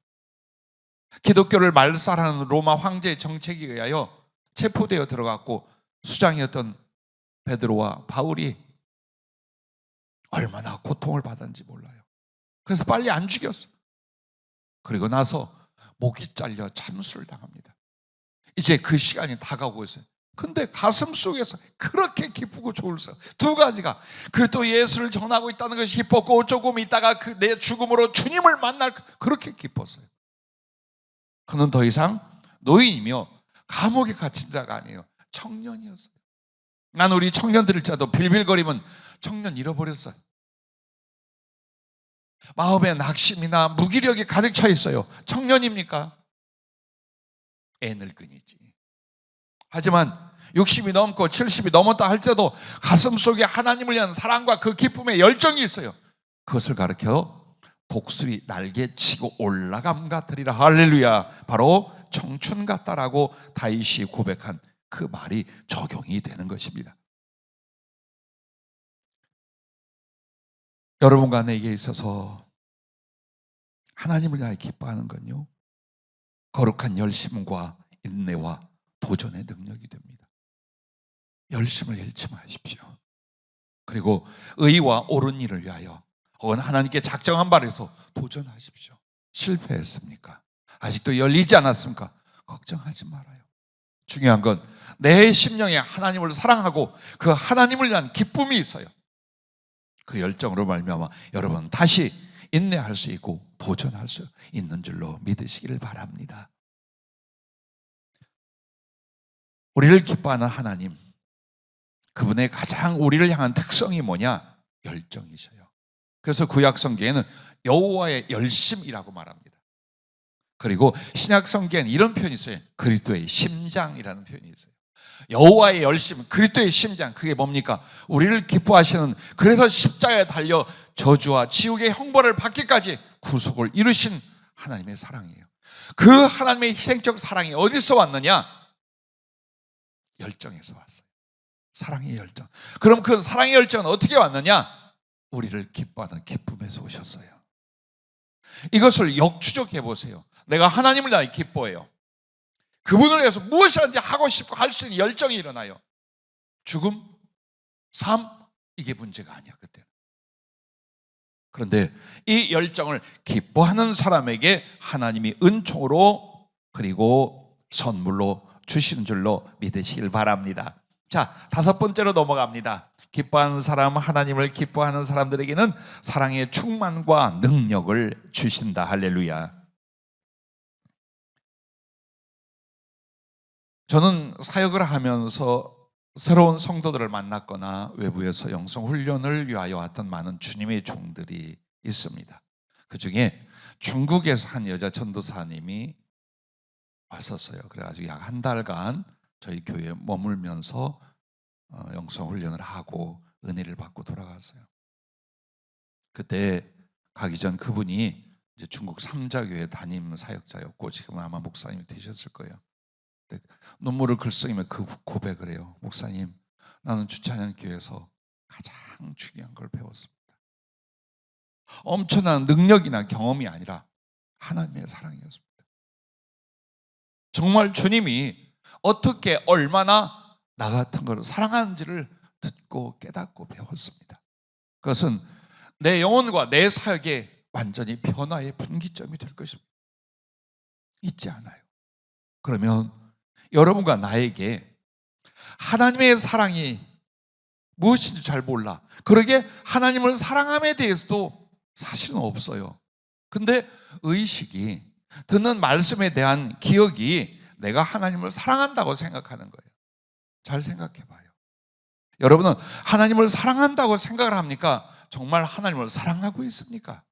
Speaker 1: 기독교를 말살하는 로마 황제의 정책에 의하여 체포되어 들어갔고, 수장이었던 베드로와 바울이 얼마나 고통을 받았는지 몰라요. 그래서 빨리 안 죽였어. 그리고 나서 목이 잘려 참수를 당합니다. 이제 그 시간이 다가오고 있어요. 근데 가슴 속에서 그렇게 기쁘고 좋을서 두 가지가, 그리스도 예수를 전하고 있다는 것이 기뻤고, 조금 있다가 내 죽음으로 주님을 만날, 그렇게 기뻤어요. 그는 더 이상 노인이며 감옥에 갇힌 자가 아니에요. 청년이었어요. 난 우리 청년들일지라도 빌빌거리면 청년 잃어버렸어요. 마음에 낙심이나 무기력이 가득 차 있어요. 청년입니까? 애늙은이지. 하지만 60이 넘고 70이 넘었다 할지라도 가슴 속에 하나님을 위한 사랑과 그 기쁨의 열정이 있어요. 그것을 가르쳐 독수리 날개 치고 올라감 같으리라. 할렐루야. 바로 청춘 같다라고 다윗이 고백한 그 말이 적용이 되는 것입니다. 여러분과 내게 있어서 하나님을 위하여 기뻐하는 건요, 거룩한 열심과 인내와 도전의 능력이 됩니다. 열심을 잃지 마십시오. 그리고 의와 옳은 일을 위하여 혹은 하나님께 작정한 바에서 도전하십시오. 실패했습니까? 아직도 열리지 않았습니까? 걱정하지 말아요. 중요한 건 내 심령에 하나님을 사랑하고 그 하나님을 위한 기쁨이 있어요. 그 열정으로 말미암아 여러분 다시 인내할 수 있고 도전할 수 있는 줄로 믿으시기를 바랍니다. 우리를 기뻐하는 하나님, 그분의 가장 우리를 향한 특성이 뭐냐? 열정이셔요. 그래서 구약 성경에는 여호와의 열심이라고 말합니다. 그리고 신약 성경에는 이런 표현이 있어요. 그리스도의 심장이라는 표현이 있어요. 여호와의 열심, 그리스도의 심장, 그게 뭡니까? 우리를 기뻐하시는, 그래서 십자가에 달려 저주와 지옥의 형벌을 받기까지 구속을 이루신 하나님의 사랑이에요. 그 하나님의 희생적 사랑이 어디서 왔느냐? 열정에서 왔어요. 사랑의 열정. 그럼 그 사랑의 열정은 어떻게 왔느냐? 우리를 기뻐하는 기쁨에서 오셨어요. 이것을 역추적해 보세요. 내가 하나님을 위하여 기뻐해요. 그분을 위해서 무엇이든지 하고 싶고 할 수 있는 열정이 일어나요. 죽음, 삶, 이게 문제가 아니야 그때는. 그런데 이 열정을 기뻐하는 사람에게 하나님이 은총으로 그리고 선물로 주시는 줄로 믿으시길 바랍니다. 자, 5번째로 넘어갑니다. 기뻐하는 사람, 하나님을 기뻐하는 사람들에게는 사랑의 충만과 능력을 주신다. 할렐루야. 저는 사역을 하면서 새로운 성도들을 만났거나 외부에서 영성 훈련을 위하여 왔던 많은 주님의 종들이 있습니다. 그 중에 중국에서 한 여자 전도사님이 왔었어요. 그래가지고 약 한 달간 저희 교회에 머물면서 영성 훈련을 하고 은혜를 받고 돌아갔어요. 그때 가기 전 그분이 이제 중국 삼자교회 담임 사역자였고 지금은 아마 목사님이 되셨을 거예요. 눈물을 글썽이며 그 고백을 해요. 목사님, 나는 주찬양교회에서 가장 중요한 걸 배웠습니다. 엄청난 능력이나 경험이 아니라 하나님의 사랑이었습니다. 정말 주님이 어떻게 얼마나 나 같은 걸 사랑하는지를 듣고 깨닫고 배웠습니다. 그것은 내 영혼과 내 사역에 완전히 변화의 분기점이 될 것입니다. 잊지 않아요. 그러면 여러분과 나에게 하나님의 사랑이 무엇인지 잘 몰라. 그러게 하나님을 사랑함에 대해서도 사실은 없어요. 근데 의식이, 듣는 말씀에 대한 기억이 내가 하나님을 사랑한다고 생각하는 거예요. 잘 생각해 봐요. 여러분은 하나님을 사랑한다고 생각을 합니까? 정말 하나님을 사랑하고 있습니까?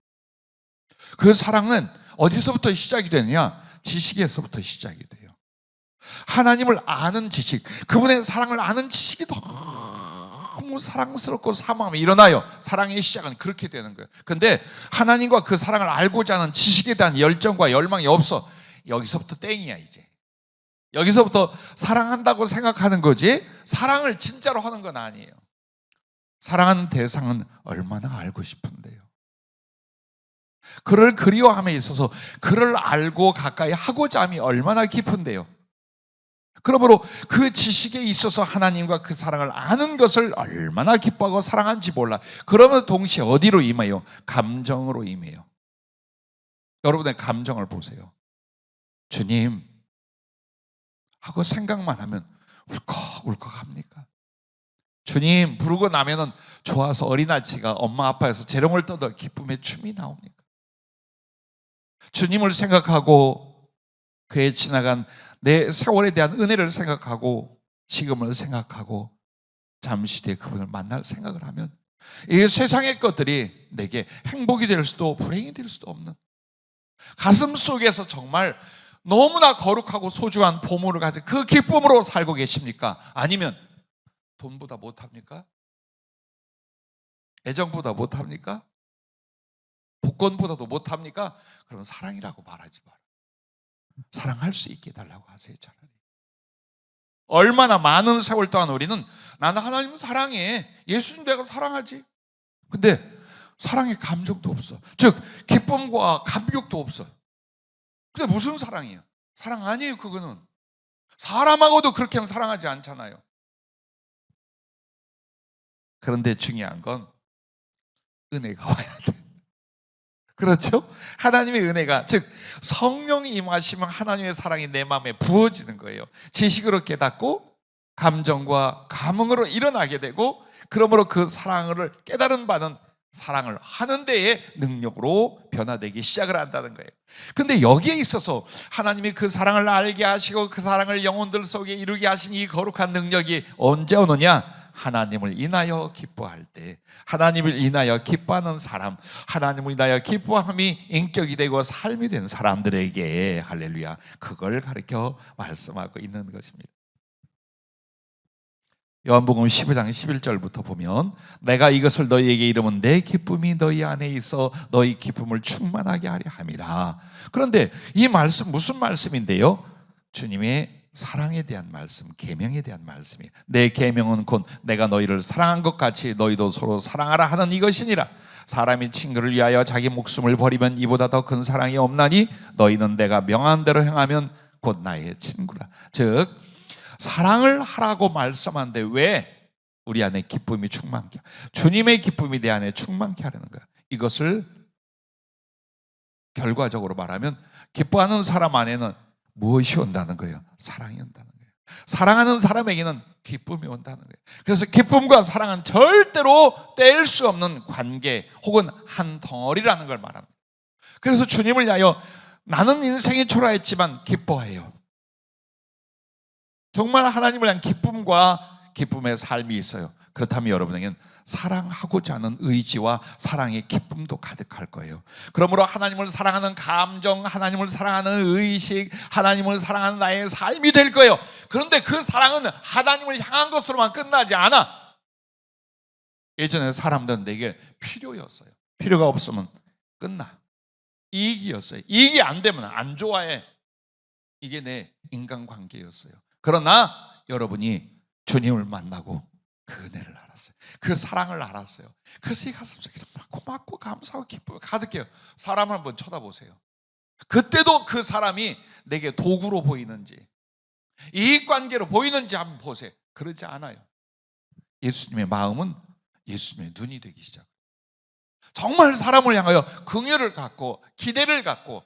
Speaker 1: 그 사랑은 어디서부터 시작이 되느냐? 지식에서부터 시작이 돼요. 하나님을 아는 지식, 그분의 사랑을 아는 지식이 너무 사랑스럽고 사모함이 일어나요. 사랑의 시작은 그렇게 되는 거예요. 근데 하나님과 그 사랑을 알고자 하는 지식에 대한 열정과 열망이 없어. 여기서부터 땡이야 이제. 여기서부터 사랑한다고 생각하는 거지 사랑을 진짜로 하는 건 아니에요. 사랑하는 대상은 얼마나 알고 싶은데요. 그를 그리워함에 있어서 그를 알고 가까이 하고자 함이 얼마나 깊은데요. 그러므로 그 지식에 있어서 하나님과 그 사랑을 아는 것을 얼마나 기뻐하고 사랑하는지 몰라. 그러면 동시에 어디로 임해요? 감정으로 임해요. 여러분의 감정을 보세요. 주님 하고 생각만 하면 울컥울컥 합니까? 주님 부르고 나면은 좋아서 어린아치가 엄마 아빠에서 재롱을 떠도 기쁨의 춤이 나옵니까? 주님을 생각하고 그에 지나간 내 세월에 대한 은혜를 생각하고 지금을 생각하고 잠시 뒤에 그분을 만날 생각을 하면 이 세상의 것들이 내게 행복이 될 수도 불행이 될 수도 없는, 가슴 속에서 정말 너무나 거룩하고 소중한 보물을 가진 그 기쁨으로 살고 계십니까? 아니면 돈보다 못합니까? 애정보다 못합니까? 복권보다도 못합니까? 그러면 사랑이라고 말하지 마라. 사랑할 수 있게 해달라고 하세요. 차라리. 얼마나 많은 세월 동안 우리는 나는 하나님 사랑해, 예수님 내가 사랑하지, 근데 사랑의 감정도 없어. 즉 기쁨과 감격도 없어. 근데 무슨 사랑이에요? 사랑 아니에요. 그거는 사람하고도 그렇게는 사랑하지 않잖아요. 그런데 중요한 건 은혜가 와야 돼. 그렇죠? 하나님의 은혜가, 즉 성령이 임하시면 하나님의 사랑이 내 마음에 부어지는 거예요. 지식으로 깨닫고 감정과 감흥으로 일어나게 되고, 그러므로 그 사랑을 깨달은 바는 사랑을 하는 데에 능력으로 변화되기 시작을 한다는 거예요. 근데 여기에 있어서 하나님이 그 사랑을 알게 하시고 그 사랑을 영혼들 속에 이루게 하신 이 거룩한 능력이 언제 오느냐? 하나님을 인하여 기뻐할 때, 하나님을 인하여 기뻐하는 사람, 하나님을 인하여 기뻐함이 인격이 되고 삶이 된 사람들에게, 할렐루야, 그걸 가르쳐 말씀하고 있는 것입니다. 요한복음 15장 11절부터 보면, 내가 이것을 너희에게 이르면 내 기쁨이 너희 안에 있어 너희 기쁨을 충만하게 하려 함이라. 그런데 이 말씀 무슨 말씀인데요? 주님의 사랑에 대한 말씀, 계명에 대한 말씀이에요. 내 계명은 곧 내가 너희를 사랑한 것 같이 너희도 서로 사랑하라 하는 이것이니라. 사람이 친구를 위하여 자기 목숨을 버리면 이보다 더 큰 사랑이 없나니 너희는 내가 명한 대로 행하면 곧 나의 친구라. 즉 사랑을 하라고 말씀한데 왜 우리 안에 기쁨이 충만케, 주님의 기쁨이 내 안에 충만케 하려는 거야. 이것을 결과적으로 말하면 기뻐하는 사람 안에는 무엇이 온다는 거예요? 사랑이 온다는 거예요. 사랑하는 사람에게는 기쁨이 온다는 거예요. 그래서 기쁨과 사랑은 절대로 뗄 수 없는 관계 혹은 한 덩어리라는 걸 말합니다. 그래서 주님을 위하여 나는 인생이 초라했지만 기뻐해요. 정말 하나님을 위한 기쁨과 기쁨의 삶이 있어요. 그렇다면 여러분에게는 사랑하고자 하는 의지와 사랑의 기쁨도 가득할 거예요. 그러므로 하나님을 사랑하는 감정, 하나님을 사랑하는 의식, 하나님을 사랑하는 나의 삶이 될 거예요. 그런데 그 사랑은 하나님을 향한 것으로만 끝나지 않아. 예전에 사람들은 내게 필요였어요. 필요가 없으면 끝나. 이익이었어요. 이익이 안 되면 안 좋아해. 이게 내 인간관계였어요. 그러나 여러분이 주님을 만나고 그 은혜를 알았어요. 그 사랑을 알았어요. 그래서 이 가슴속에 고맙고 감사하고 기쁨이 가득해요. 사람을 한번 쳐다보세요. 그때도 그 사람이 내게 도구로 보이는지 이익관계로 보이는지 한번 보세요. 그러지 않아요. 예수님의 마음은 예수님의 눈이 되기 시작해요. 정말 사람을 향하여 긍휼을 갖고 기대를 갖고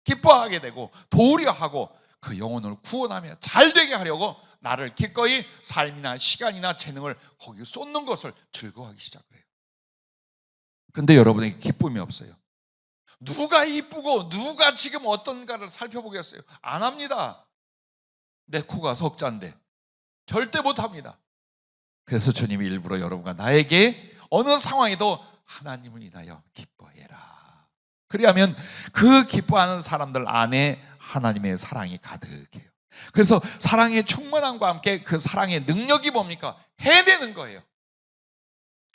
Speaker 1: 기뻐하게 되고 도우려하고 그 영혼을 구원하며 잘되게 하려고 나를 기꺼이 삶이나 시간이나 재능을 거기에 쏟는 것을 즐거워하기 시작해요. 그런데 여러분에게 기쁨이 없어요. 누가 이쁘고 누가 지금 어떤가를 살펴보겠어요? 안 합니다. 내 코가 석잔데 절대 못합니다. 그래서 주님이 일부러 여러분과 나에게 어느 상황에도 하나님을 인하여 기뻐해라. 그리하면 그 기뻐하는 사람들 안에 하나님의 사랑이 가득해요. 그래서 사랑의 충만함과 함께 그 사랑의 능력이 뭡니까? 해내는 거예요.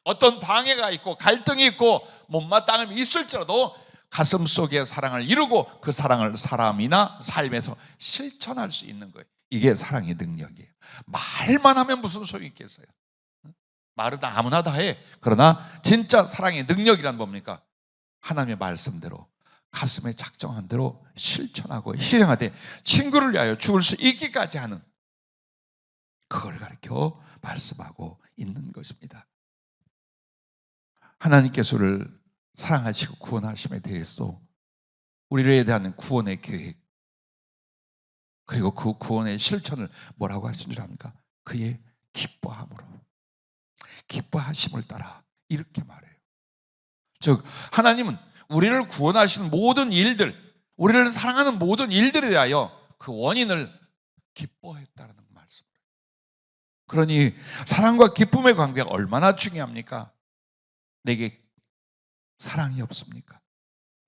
Speaker 1: 어떤 방해가 있고 갈등이 있고 못마땅함이 있을지라도 가슴 속에 사랑을 이루고 그 사랑을 사람이나 삶에서 실천할 수 있는 거예요. 이게 사랑의 능력이에요. 말만 하면 무슨 소용이 있겠어요? 말은 아무나 다 해. 그러나 진짜 사랑의 능력이란 뭡니까? 하나님의 말씀대로 가슴에 작정한 대로 실천하고 희생하되 친구를 위하여 죽을 수 있기까지 하는, 그걸 가르쳐 말씀하고 있는 것입니다. 하나님께서 우리를 사랑하시고 구원하심에 대해서도 우리에 대한 구원의 계획 그리고 그 구원의 실천을 뭐라고 하신 줄 압니까? 그의 기뻐함으로, 기뻐하심을 따라 이렇게 말해요. 즉 하나님은 우리를 구원하시는 모든 일들, 우리를 사랑하는 모든 일들에 대하여 그 원인을 기뻐했다는 말씀이에요. 그러니 사랑과 기쁨의 관계가 얼마나 중요합니까? 내게 사랑이 없습니까?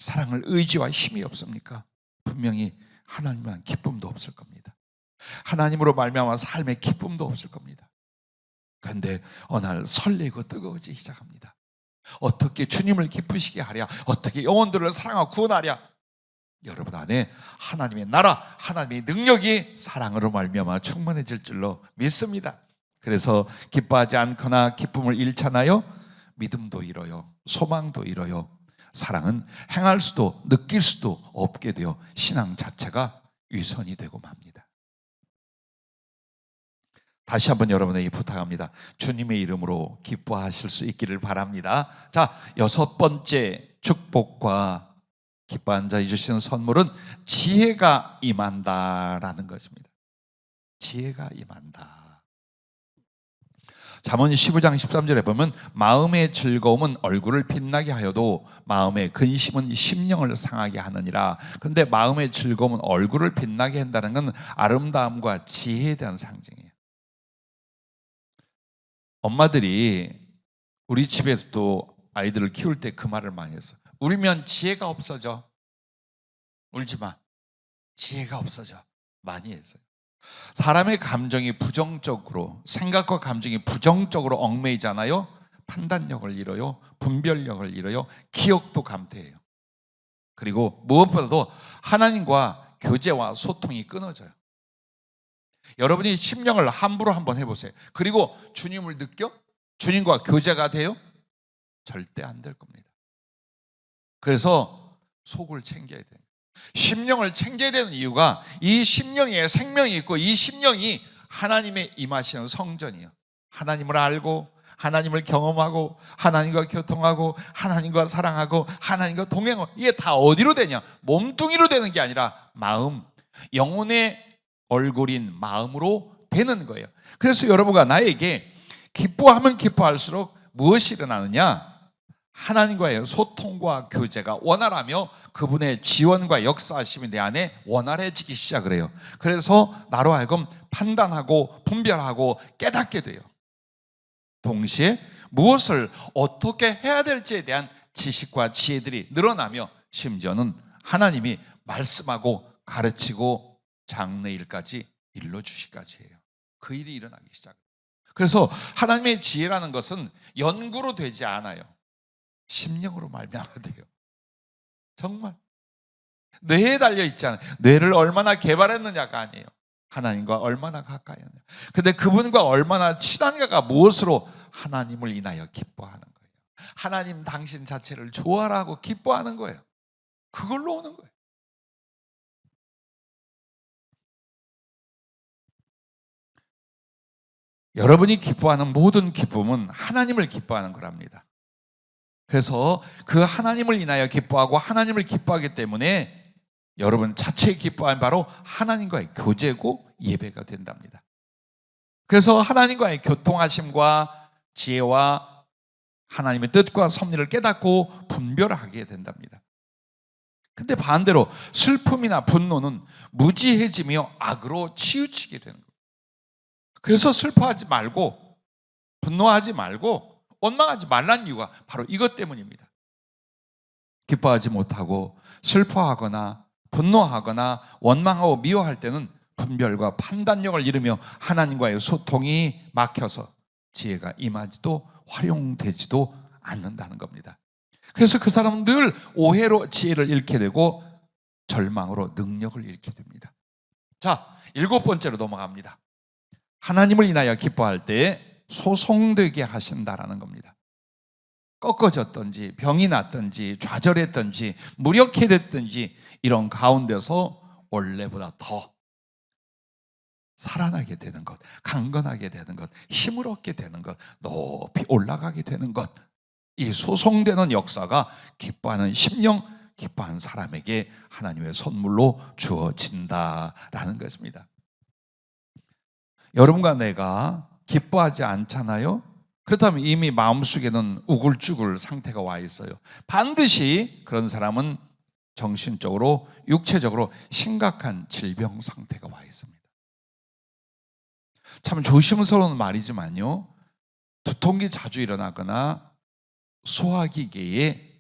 Speaker 1: 사랑을 의지와 힘이 없습니까? 분명히 하나님만 기쁨도 없을 겁니다. 하나님으로 말미암아 삶의 기쁨도 없을 겁니다. 그런데 어느 날 설레고 뜨거워지기 시작합니다. 어떻게 주님을 기쁘시게 하랴, 어떻게 영혼들을 사랑하고 구원하랴. 여러분 안에 하나님의 나라, 하나님의 능력이 사랑으로 말미암아 충만해질 줄로 믿습니다. 그래서 기뻐하지 않거나 기쁨을 잃잖아요. 믿음도 잃어요, 소망도 잃어요. 사랑은 행할 수도 느낄 수도 없게 되어 신앙 자체가 위선이 되고 맙니다. 다시 한번 여러분에게 부탁합니다. 주님의 이름으로 기뻐하실 수 있기를 바랍니다. 자, 6번째 축복과 기뻐한 자에 주시는 선물은 지혜가 임한다라는 것입니다. 지혜가 임한다. 잠언 15장 13절에 보면 마음의 즐거움은 얼굴을 빛나게 하여도 마음의 근심은 심령을 상하게 하느니라. 그런데 마음의 즐거움은 얼굴을 빛나게 한다는 건 아름다움과 지혜에 대한 상징이에요. 엄마들이 우리 집에서도 아이들을 키울 때 그 말을 많이 했어요. 울면 지혜가 없어져. 울지 마. 지혜가 없어져. 많이 했어요. 사람의 감정이 부정적으로, 생각과 감정이 부정적으로 얽매이잖아요. 판단력을 잃어요. 분별력을 잃어요. 기억도 감퇴해요. 그리고 무엇보다도 하나님과 교제와 소통이 끊어져요. 여러분이 심령을 함부로 한번 해보세요. 그리고 주님을 느껴? 주님과 교제가 돼요? 절대 안 될 겁니다. 그래서 속을 챙겨야 돼요. 심령을 챙겨야 되는 이유가 이 심령에 생명이 있고 이 심령이 하나님의 임하시는 성전이에요. 하나님을 알고 하나님을 경험하고 하나님과 교통하고 하나님과 사랑하고 하나님과 동행하고, 이게 다 어디로 되냐? 몸뚱이로 되는 게 아니라 마음, 영혼의 얼굴인 마음으로 되는 거예요. 그래서 여러분과 나에게 기뻐하면 기뻐할수록 무엇이 일어나느냐? 하나님과의 소통과 교제가 원활하며 그분의 지원과 역사하심이 내 안에 원활해지기 시작을 해요. 그래서 나로 하여금 판단하고 분별하고 깨닫게 돼요. 동시에 무엇을 어떻게 해야 될지에 대한 지식과 지혜들이 늘어나며 심지어는 하나님이 말씀하고 가르치고 장래일까지 일러주시기까지 해요. 그 일이 일어나기 시작해요. 그래서 하나님의 지혜라는 것은 연구로 되지 않아요. 심령으로 말미암아 돼요. 정말 뇌에 달려 있지 않아요. 뇌를 얼마나 개발했느냐가 아니에요. 하나님과 얼마나 가까이 하냐. 근데 그분과 얼마나 친한가가 무엇으로? 하나님을 인하여 기뻐하는 거예요. 하나님 당신 자체를 좋아하고 기뻐하는 거예요. 그걸로 오는 거예요. 여러분이 기뻐하는 모든 기쁨은 하나님을 기뻐하는 거랍니다. 그래서 그 하나님을 인하여 기뻐하고 하나님을 기뻐하기 때문에 여러분 자체의 기뻐함이 바로 하나님과의 교제고 예배가 된답니다. 그래서 하나님과의 교통하심과 지혜와 하나님의 뜻과 섭리를 깨닫고 분별하게 된답니다. 근데 반대로 슬픔이나 분노는 무지해지며 악으로 치우치게 되는 거예요. 그래서 슬퍼하지 말고 분노하지 말고 원망하지 말라는 이유가 바로 이것 때문입니다. 기뻐하지 못하고 슬퍼하거나 분노하거나 원망하고 미워할 때는 분별과 판단력을 잃으며 하나님과의 소통이 막혀서 지혜가 임하지도 활용되지도 않는다는 겁니다. 그래서 그 사람은 늘 오해로 지혜를 잃게 되고 절망으로 능력을 잃게 됩니다. 자, 7번째로 넘어갑니다. 하나님을 인하여 기뻐할 때 소송되게 하신다라는 겁니다. 꺾어졌든지 병이 났든지 좌절했든지 무력해졌든지 이런 가운데서 원래보다 더 살아나게 되는 것, 강건하게 되는 것, 힘을 얻게 되는 것, 높이 올라가게 되는 것, 이 소송되는 역사가 기뻐하는 심령, 기뻐하는 사람에게 하나님의 선물로 주어진다라는 것입니다. 여러분과 내가 기뻐하지 않잖아요. 그렇다면 이미 마음속에는 우글쭈글 상태가 와 있어요. 반드시 그런 사람은 정신적으로 육체적으로 심각한 질병 상태가 와 있습니다. 참 조심스러운 말이지만요, 두통이 자주 일어나거나 소화기계에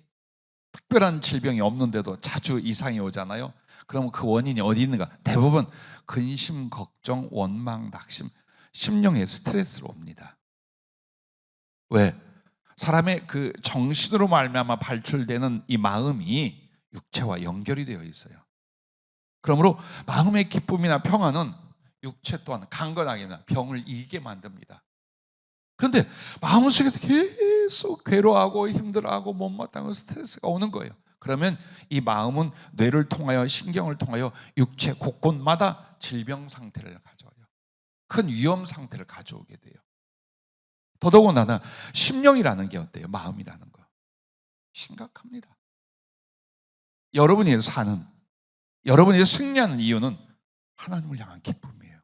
Speaker 1: 특별한 질병이 없는데도 자주 이상이 오잖아요. 그러면 그 원인이 어디 있는가? 대부분 근심, 걱정, 원망, 낙심, 심령의 스트레스로 옵니다. 왜? 사람의 그 정신으로 말미암아 발출되는 이 마음이 육체와 연결이 되어 있어요. 그러므로 마음의 기쁨이나 평안은 육체 또한 강건하게나 병을 이기게 만듭니다. 그런데 마음속에서 계속 괴로워하고 힘들어하고 못마땅한 스트레스가 오는 거예요. 그러면 이 마음은 뇌를 통하여 신경을 통하여 육체 곳곳마다 질병 상태를 가져와요. 큰 위험 상태를 가져오게 돼요. 더더군다나 심령이라는 게 어때요? 마음이라는 거 심각합니다. 여러분이 사는, 여러분이 승리하는 이유는 하나님을 향한 기쁨이에요.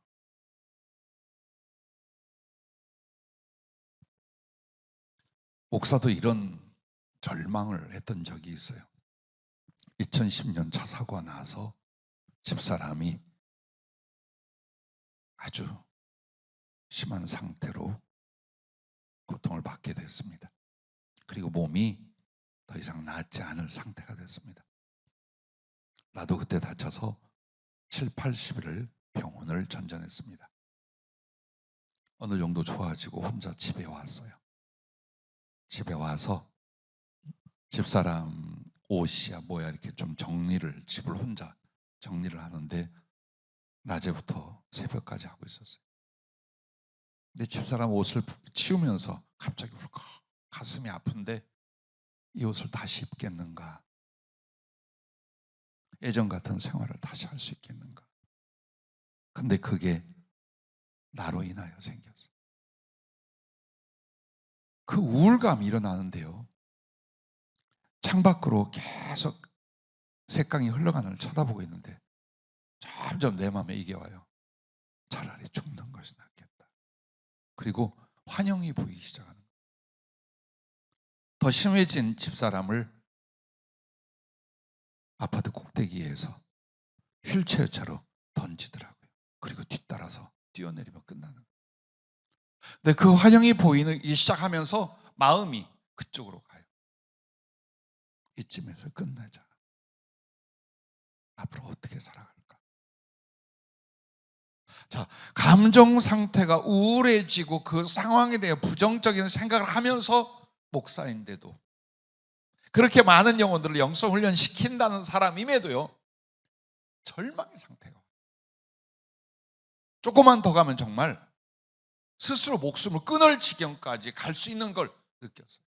Speaker 1: 목사도 이런 절망을 했던 적이 있어요. 2010년 차 사고가 나서 집사람이 아주 심한 상태로 고통을 받게 됐습니다. 그리고 몸이 더 이상 낫지 않을 상태가 됐습니다. 나도 그때 다쳐서 7, 80일을 병원을 전전했습니다. 어느 정도 좋아지고 혼자 집에 왔어요. 집에 와서 집사람 옷이야 뭐야 이렇게 좀 정리를, 집을 혼자 정리를 하는데 낮에부터 새벽까지 하고 있었어요. 근데 집사람 옷을 치우면서 갑자기 울컥 가슴이 아픈데 이 옷을 다시 입겠는가? 예전 같은 생활을 다시 할 수 있겠는가? 근데 그게 나로 인하여 생겼어요. 그 우울감이 일어나는데요, 창밖으로 계속 색강이 흘러가는 걸 쳐다보고 있는데 점점 내 마음에 이게 와요. 차라리 죽는 것이 낫겠다. 그리고 환영이 보이기 시작하는 거예요. 더 심해진 집사람을 아파트 꼭대기에서 휠체어차로 던지더라고요. 그리고 뒤따라서 뛰어내리면 끝나는 거예요. 근데 그 환영이 보이기 시작하면서 마음이 그쪽으로 가요. 이쯤에서 끝내자. 앞으로 어떻게 살아갈까? 자, 감정 상태가 우울해지고 그 상황에 대해 부정적인 생각을 하면서 목사인데도 그렇게 많은 영혼들을 영성 훈련 시킨다는 사람임에도요, 절망의 상태가 와요. 조금만 더 가면 정말 스스로 목숨을 끊을 지경까지 갈 수 있는 걸 느꼈어요.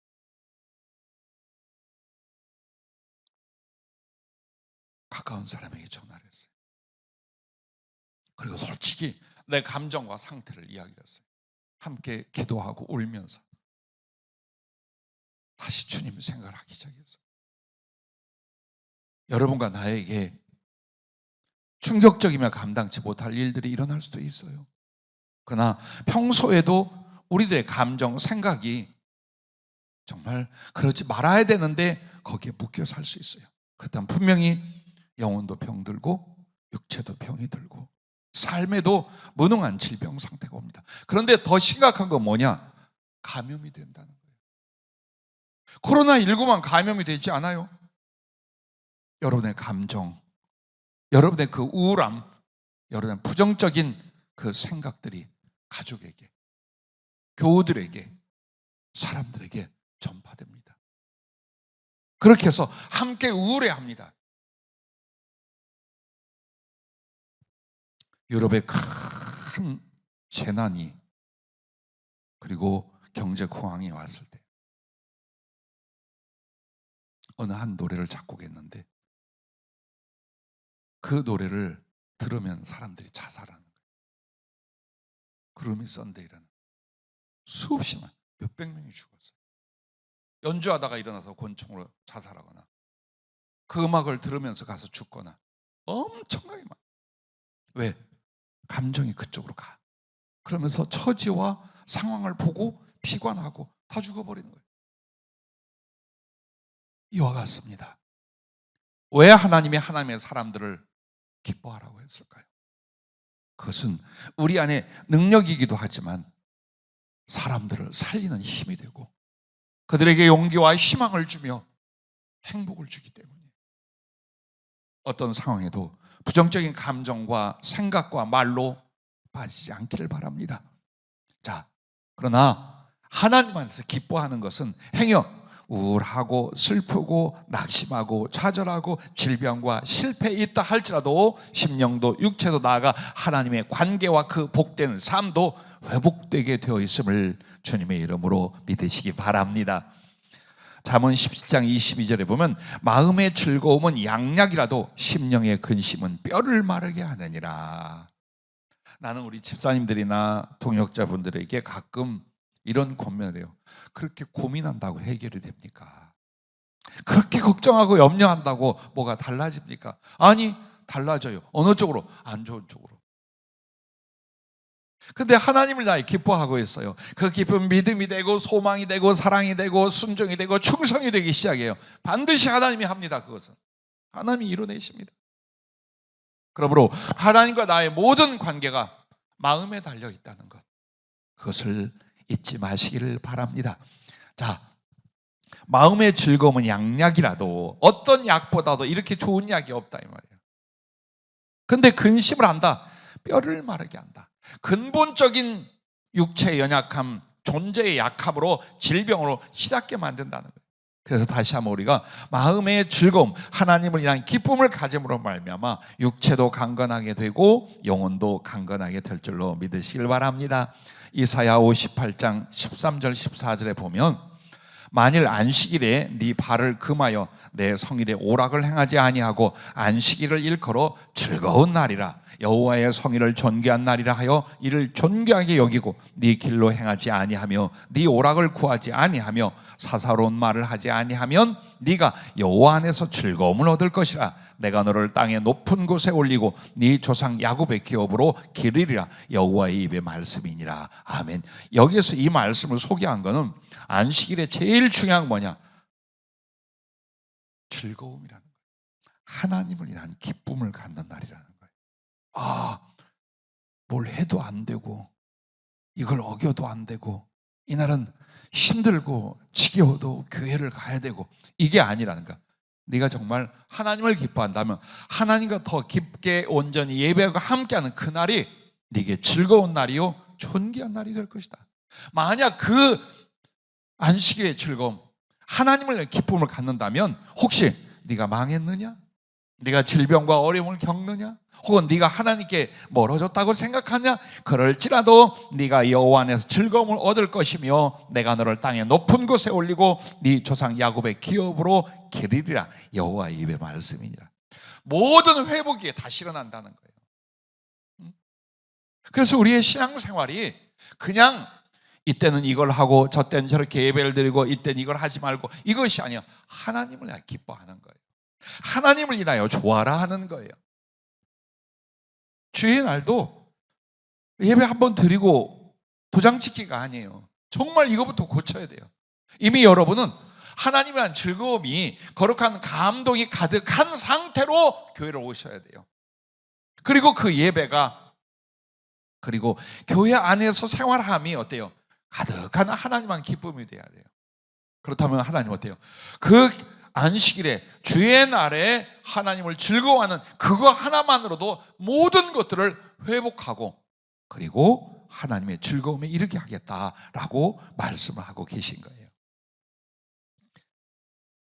Speaker 1: 가까운 사람에게 전화를 했어요. 그리고 솔직히 내 감정과 상태를 이야기했어요. 함께 기도하고 울면서 다시 주님 생각을 하기 시작했어요. 여러분과 나에게 충격적이며 감당치 못할 일들이 일어날 수도 있어요. 그러나 평소에도 우리들의 감정, 생각이 정말 그러지 말아야 되는데 거기에 묶여 살 수 있어요. 그렇다면 분명히 영혼도 병들고 육체도 병이 들고 삶에도 무능한 질병 상태가 옵니다. 그런데 더 심각한 건 뭐냐? 감염이 된다는 거예요. 코로나19만 감염이 되지 않아요. 여러분의 감정, 여러분의 그 우울함, 여러분의 부정적인 그 생각들이 가족에게, 교우들에게, 사람들에게 전파됩니다. 그렇게 해서 함께 우울해합니다. 유럽의 큰 재난이 그리고 경제 공황이 왔을 때 어느 한 노래를 작곡했는데 그 노래를 들으면 사람들이 자살하는 거예요. 그루미 선데이라는 수없이 몇백 명이 죽었어요. 연주하다가 일어나서 권총으로 자살하거나 그 음악을 들으면서 가서 죽거나 엄청나게 많아요. 왜? 감정이 그쪽으로 가. 그러면서 처지와 상황을 보고 비관하고 다 죽어버리는 거예요. 이와 같습니다. 왜 하나님이 하나님의 사람들을 기뻐하라고 했을까요? 그것은 우리 안에 능력이기도 하지만 사람들을 살리는 힘이 되고 그들에게 용기와 희망을 주며 행복을 주기 때문이에요. 어떤 상황에도 부정적인 감정과 생각과 말로 빠지지 않기를 바랍니다. 자, 그러나 하나님 안에서 기뻐하는 것은 행여 우울하고 슬프고 낙심하고 좌절하고 질병과 실패에 있다 할지라도 심령도 육체도 나아가 하나님의 관계와 그 복된 삶도 회복되게 되어 있음을 주님의 이름으로 믿으시기 바랍니다. 잠언 17장 22절에 보면 마음의 즐거움은 양약이라도 심령의 근심은 뼈를 마르게 하느니라. 나는 우리 집사님들이나 동역자분들에게 가끔 이런 권면을 해요. 그렇게 고민한다고 해결이 됩니까? 그렇게 걱정하고 염려한다고 뭐가 달라집니까? 아니, 달라져요. 어느 쪽으로? 안 좋은 쪽으로. 근데 하나님을 나의 기뻐하고 있어요. 그 기쁨 믿음이 되고 소망이 되고 사랑이 되고 순종이 되고 충성이 되기 시작해요. 반드시 하나님이 합니다. 그것은 하나님이 이뤄내십니다. 그러므로 하나님과 나의 모든 관계가 마음에 달려 있다는 것, 그것을 잊지 마시기를 바랍니다. 자, 마음의 즐거움은 양약이라도 어떤 약보다도 이렇게 좋은 약이 없다 이 말이에요. 근데 근심을 한다, 뼈를 마르게 한다. 근본적인 육체의 연약함, 존재의 약함으로 질병으로 시답게 만든다는 거예요. 그래서 다시 한번 우리가 마음의 즐거움, 하나님을 위한 기쁨을 가짐으로 말미암아 육체도 강건하게 되고 영혼도 강건하게 될 줄로 믿으시길 바랍니다. 이사야 58장 13절 14절에 보면 만일 안식일에 네 발을 금하여 내 성일에 오락을 행하지 아니하고 안식일을 일컬어 즐거운 날이라 여호와의 성일을 존귀한 날이라 하여 이를 존귀하게 여기고 네 길로 행하지 아니하며 네 오락을 구하지 아니하며 사사로운 말을 하지 아니하면 네가 여호와 안에서 즐거움을 얻을 것이라. 내가 너를 땅의 높은 곳에 올리고 네 조상 야곱의 기업으로 기르리라. 여호와의 입의 말씀이니라. 아멘. 여기서 이 말씀을 소개한 거는 안식일에 제일 중요한 건 뭐냐? 즐거움이라는 거예요. 하나님을 위한 기쁨을 갖는 날이라는 거예요. 아, 뭘 해도 안 되고 이걸 어겨도 안 되고 이날은 힘들고 지겨워도 교회를 가야 되고 이게 아니라는 거야. 네가 정말 하나님을 기뻐한다면 하나님과 더 깊게 온전히 예배하고 함께하는 그날이 네게 즐거운 날이요 존귀한 날이 될 것이다. 만약 그 안식일의 즐거움, 하나님을 위한 기쁨을 갖는다면 혹시 네가 망했느냐? 네가 질병과 어려움을 겪느냐? 혹은 네가 하나님께 멀어졌다고 생각하냐? 그럴지라도 네가 여호와 안에서 즐거움을 얻을 것이며 내가 너를 땅의 높은 곳에 올리고 네 조상 야곱의 기업으로 기르리라. 여호와의 입의 말씀이니라. 모든 회복이 다시 일어난다는 거예요. 그래서 우리의 신앙생활이 그냥 이때는 이걸 하고 저때는 저렇게 예배를 드리고 이때는 이걸 하지 말고 이것이 아니야. 하나님을 위하여 기뻐하는 거예요. 하나님을 인하여 좋아라 하는 거예요. 주의 날도 예배 한번 드리고 도장 찍기가 아니에요. 정말 이거부터 고쳐야 돼요. 이미 여러분은 하나님에 대한 즐거움이 거룩한 감동이 가득한 상태로 교회를 오셔야 돼요. 그리고 그 예배가 그리고 교회 안에서 생활함이 어때요? 가득한 하나님만 기쁨이 돼야 돼요. 그렇다면 하나님 어때요? 그 안식일에 주의 날에 하나님을 즐거워하는 그거 하나만으로도 모든 것들을 회복하고 그리고 하나님의 즐거움에 이르게 하겠다라고 말씀을 하고 계신 거예요.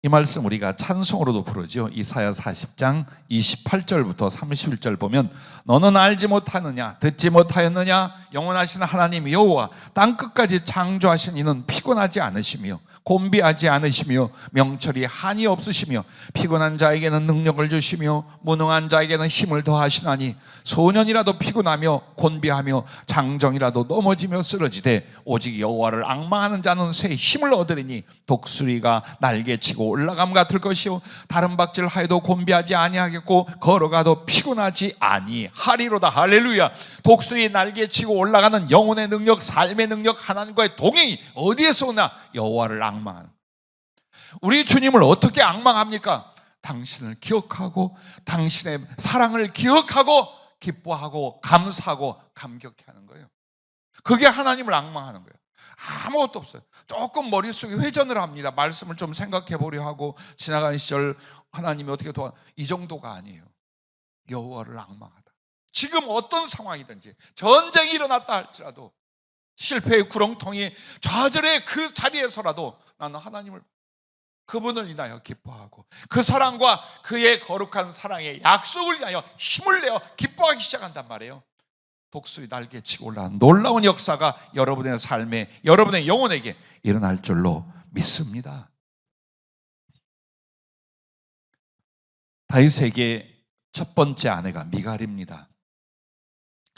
Speaker 1: 이 말씀 우리가 찬송으로도 부르죠. 이사야 40장 28절부터 31절 보면 너는 알지 못하느냐 듣지 못하였느냐 영원하신 하나님 여호와 땅끝까지 창조하신 이는 피곤하지 않으시며 곤비하지 않으시며 명철이 한이 없으시며 피곤한 자에게는 능력을 주시며 무능한 자에게는 힘을 더하시나니 소년이라도 피곤하며 곤비하며 장정이라도 넘어지며 쓰러지되 오직 여호와를 앙망하는 자는 새 힘을 얻으리니 독수리가 날개치고 올라감 같을 것이요 다른 박질하여도 곤비하지 아니하겠고 걸어가도 피곤하지 아니하리로다. 할렐루야. 독수리 날개치고 올라가는 영혼의 능력, 삶의 능력, 하나님과의 동행이 어디에서 오나? 여호와를 앙망하는. 우리 주님을 어떻게 앙망합니까? 당신을 기억하고 당신의 사랑을 기억하고 기뻐하고 감사하고 감격해 하는 거예요. 그게 하나님을 앙망하는 거예요. 아무것도 없어요. 조금 머릿속에 회전을 합니다. 말씀을 좀 생각해 보려 하고 지나간 시절 하나님이 어떻게 이 정도가 아니에요. 여호와를 앙망하다. 지금 어떤 상황이든지 전쟁이 일어났다 할지라도 실패의 구렁텅이 좌절의 그 자리에서라도 나는 하나님을, 그분을 인하여 기뻐하고 그 사랑과 그의 거룩한 사랑의 약속을 위하여 힘을 내어 기뻐하기 시작한단 말이에요. 독수리 날개 치고 올라온 놀라운 역사가 여러분의 삶에, 여러분의 영혼에게 일어날 줄로 믿습니다. 다윗에게 첫 번째 아내가 미갈입니다.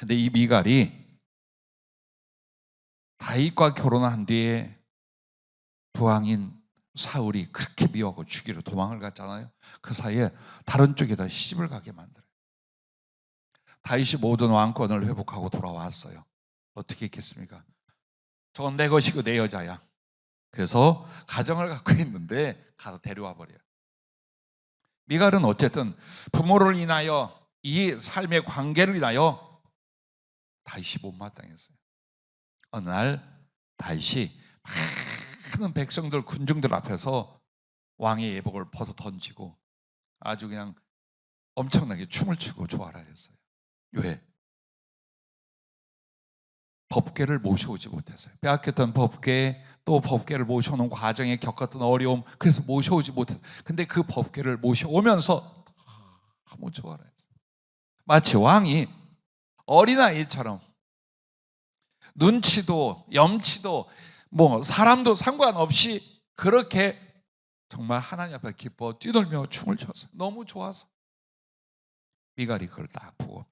Speaker 1: 근데 이 미갈이 다윗과 결혼한 뒤에 부왕인 사울이 그렇게 미워하고 죽이러 도망을 갔잖아요. 그 사이에 다른 쪽에다 시집을 가게 만들어요. 다윗이 모든 왕권을 회복하고 돌아왔어요. 어떻게 했겠습니까? 저건 내 것이고 내 여자야. 그래서 가정을 갖고 있는데 가서 데려와 버려요. 미갈은 어쨌든 부모를 인하여, 이 삶의 관계를 인하여 다윗이 못마땅했어요. 어느 날 다윗이 많은 백성들, 군중들 앞에서 왕의 예복을 벗어 던지고 아주 그냥 엄청나게 춤을 추고 좋아라 했어요. 왜? 법궤를 모셔오지 못했어요. 빼앗겼던 법궤, 또 법궤를 모셔오는 과정에 겪었던 어려움, 그래서 모셔오지 못했어요. 근데 그 법궤를 모셔오면서 너무 좋아라 했어요. 마치 왕이 어린아이처럼 눈치도 염치도 뭐 사람도 상관없이 그렇게 정말 하나님 앞에 기뻐 뛰놀며 춤을 췄어요. 너무 좋아서. 미갈이 그걸 딱 보고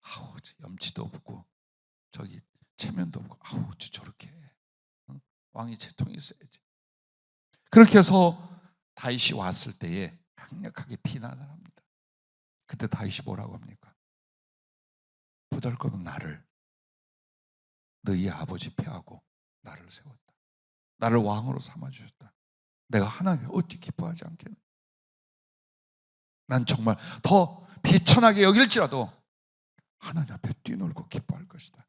Speaker 1: 아우, 염치도 없고 저기 체면도 없고 아우, 저렇게 왕이 채통이 있어야지. 그렇게 해서 다윗이 왔을 때에 강력하게 비난을 합니다. 그때 다윗이 뭐라고 합니까? 보잘것없는 나를, 너희 아버지 폐하고 나를 세웠다. 나를 왕으로 삼아주셨다. 내가 하나님이 어떻게 기뻐하지 않겠나? 난 정말 더 비천하게 여길지라도 하나님 앞에 뛰놀고 기뻐할 것이다.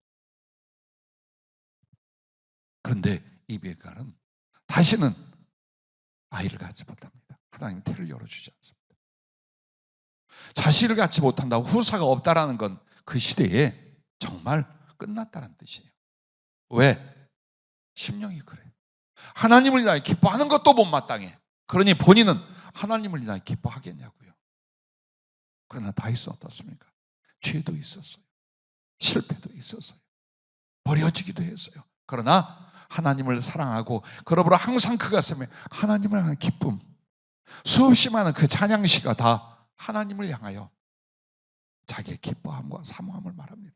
Speaker 1: 그런데 이 미갈은 다시는 아이를 갖지 못합니다. 하나님 태를 열어주지 않습니다. 자식을 갖지 못한다고 후사가 없다라는 건 그 시대에 정말 끝났다는 뜻이에요. 왜? 심령이 그래요. 하나님을 인하여 기뻐하는 것도 못마땅해. 그러니 본인은 하나님을 인하여 기뻐하겠냐고요. 그러나 다윗은 어떻습니까? 죄도 있었어요. 실패도 있었어요. 버려지기도 했어요. 그러나 하나님을 사랑하고 그러므로 항상 그 가슴에 하나님을 향한 기쁨, 수없이 많은 그 찬양시가 다 하나님을 향하여 자기의 기뻐함과 사모함을 말합니다.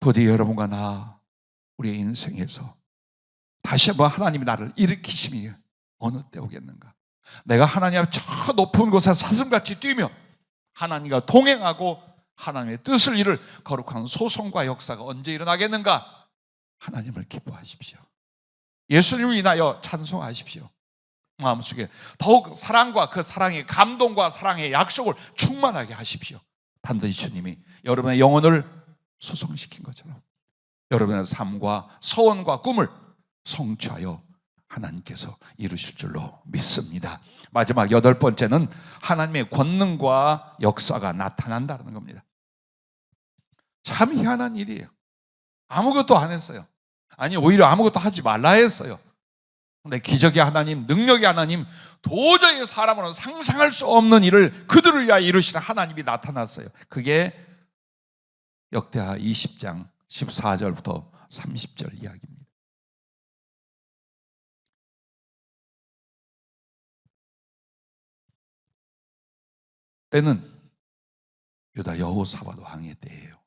Speaker 1: 부디 여러분과 나, 우리의 인생에서 다시 한번 하나님이 나를 일으키심이 어느 때 오겠는가? 내가 하나님 앞 저 높은 곳에 사슴같이 뛰며 하나님과 동행하고 하나님의 뜻을 이룰 거룩한 소송과 역사가 언제 일어나겠는가? 하나님을 기뻐하십시오. 예수님을 인하여 찬송하십시오. 마음속에 더욱 사랑과 그 사랑의 감동과 사랑의 약속을 충만하게 하십시오. 반드시 주님이 여러분의 영혼을 수성시킨 것처럼 여러분의 삶과 소원과 꿈을 성취하여 하나님께서 이루실 줄로 믿습니다. 마지막 8번째는 하나님의 권능과 역사가 나타난다는 겁니다. 참 희한한 일이에요. 아무것도 안 했어요. 아니, 오히려 아무것도 하지 말라 했어요. 근데 기적의 하나님, 능력의 하나님, 도저히 사람으로는 상상할 수 없는 일을 그들을 위하여 이루시는 하나님이 나타났어요. 그게 역대하 20장 14절부터 30절 이야기입니다. 때는 유다 여호사밧 왕의 때예요.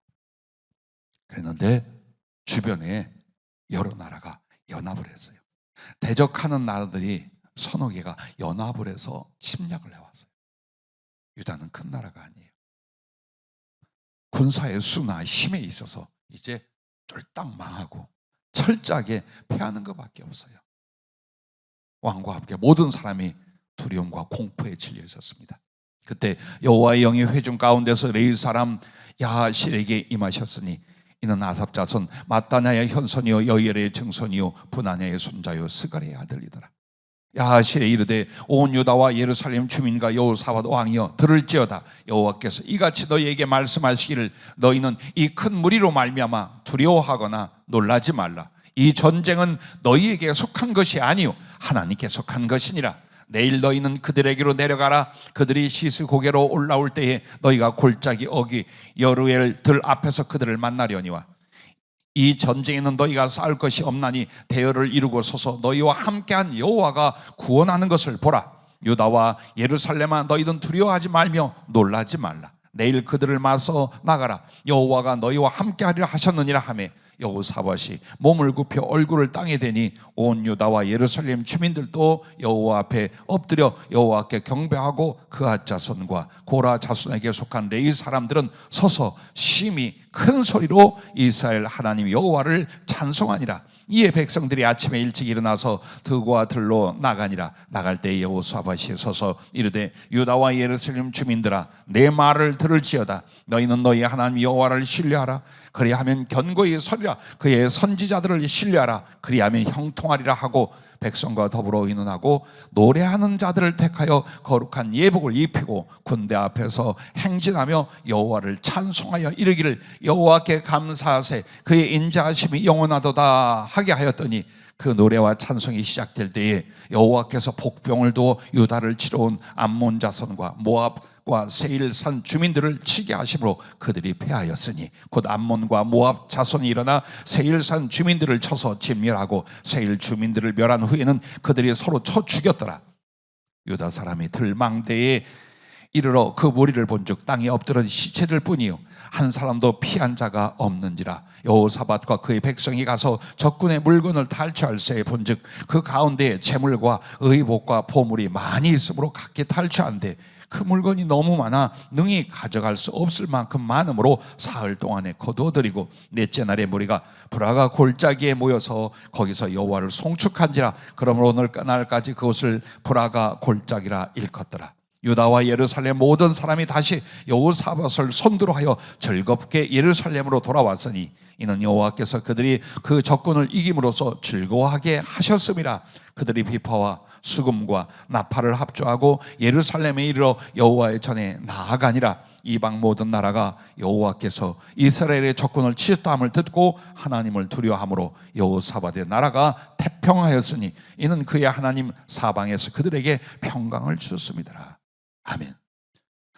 Speaker 1: 그랬는데 주변에 여러 나라가 연합을 했어요. 대적하는 나라들이 서너 개가 연합을 해서 침략을 해왔어요. 유다는 큰 나라가 아니에요. 군사의 수나 힘에 있어서 이제 쫄딱 망하고 철저하게 패하는 것밖에 없어요. 왕과 함께 모든 사람이 두려움과 공포에 질려 있었습니다. 그때 여호와의 영이 회중 가운데서 레위 사람 야하실에게 임하셨으니 이는 아삽 자손 마따냐의 현손이요 여이엘의 증손이요 분하냐의 손자요 스가랴의 아들이더라. 야하실에 이르되 온 유다와 예루살렘 주민과 여호사밧 왕이여 들을지어다. 여호와께서 이같이 너희에게 말씀하시기를 너희는 이 큰 무리로 말미암아 두려워하거나 놀라지 말라. 이 전쟁은 너희에게 속한 것이 아니요 하나님께 속한 것이니라. 내일 너희는 그들에게로 내려가라. 그들이 시스고개로 올라올 때에 너희가 골짜기 어귀 여루엘 들 앞에서 그들을 만나려니와 이 전쟁에는 너희가 싸울 것이 없나니 대열을 이루고 서서 너희와 함께한 여호와가 구원하는 것을 보라. 유다와 예루살렘아 너희는 두려워하지 말며 놀라지 말라. 내일 그들을 맞서 나가라. 여호와가 너희와 함께하리라 하셨느니라 하매 여호사밧이 몸을 굽혀 얼굴을 땅에 대니 온 유다와 예루살렘 주민들도 여호와 앞에 엎드려 여호와께 경배하고 그앗 자손과 고라 자손에게 속한 레위 사람들은 서서 심히 큰 소리로 이스라엘 하나님 여호와를 찬송하니라. 이에 백성들이 아침에 일찍 일어나서 들과 들로 나가니라. 나갈 때 여호사밧이 서서 이르되 유다와 예루살렘 주민들아 내 말을 들을지어다. 너희는 너희 하나님 여호와를 신뢰하라. 그리하면 견고히 서리라. 그의 선지자들을 신뢰하라. 그리하면 형통하리라 하고 백성과 더불어 의논하고 노래하는 자들을 택하여 거룩한 예복을 입히고 군대 앞에서 행진하며 여호와를 찬송하여 이르기를 여호와께 감사하세 그의 인자하심이 영원하도다 하게 하였더니 그 노래와 찬송이 시작될 때에 여호와께서 복병을 두어 유다를 치러 온 암몬 자손과 모압과 세일산 주민들을 치게 하심으로 그들이 패하였으니 곧 암몬과 모압 자손이 일어나 세일산 주민들을 쳐서 진멸하고 세일 주민들을 멸한 후에는 그들이 서로 쳐 죽였더라. 유다 사람이 들망대에 이르러 그 무리를 본즉 땅에 엎드린 시체들 뿐이요 한 사람도 피한 자가 없는지라. 여호사밧과 그의 백성이 가서 적군의 물건을 탈취할새 본즉 그 가운데에 재물과 의복과 보물이 많이 있으므로 각기 탈취한데 그 물건이 너무 많아 능히 가져갈 수 없을 만큼 많으므로 사흘 동안에 거두어들이고 넷째 날에 무리가 브라가 골짜기에 모여서 거기서 여호와를 송축한지라. 그러므로 오늘날까지 그곳을 브라가 골짜기라 일컫더라. 유다와 예루살렘 모든 사람이 다시 여호사밧을 선두로 하여 즐겁게 예루살렘으로 돌아왔으니 이는 여호와께서 그들이 그 적군을 이김으로써 즐거워하게 하셨음이라. 그들이 비파와 수금과 나팔을 합주하고 예루살렘에 이르러 여호와의 전에 나아가니라. 이방 모든 나라가 여호와께서 이스라엘의 적군을 치셨다함을 듣고 하나님을 두려워함으로 여호사밧의 나라가 태평하였으니 이는 그의 하나님 사방에서 그들에게 평강을 주셨음이더라. 아멘.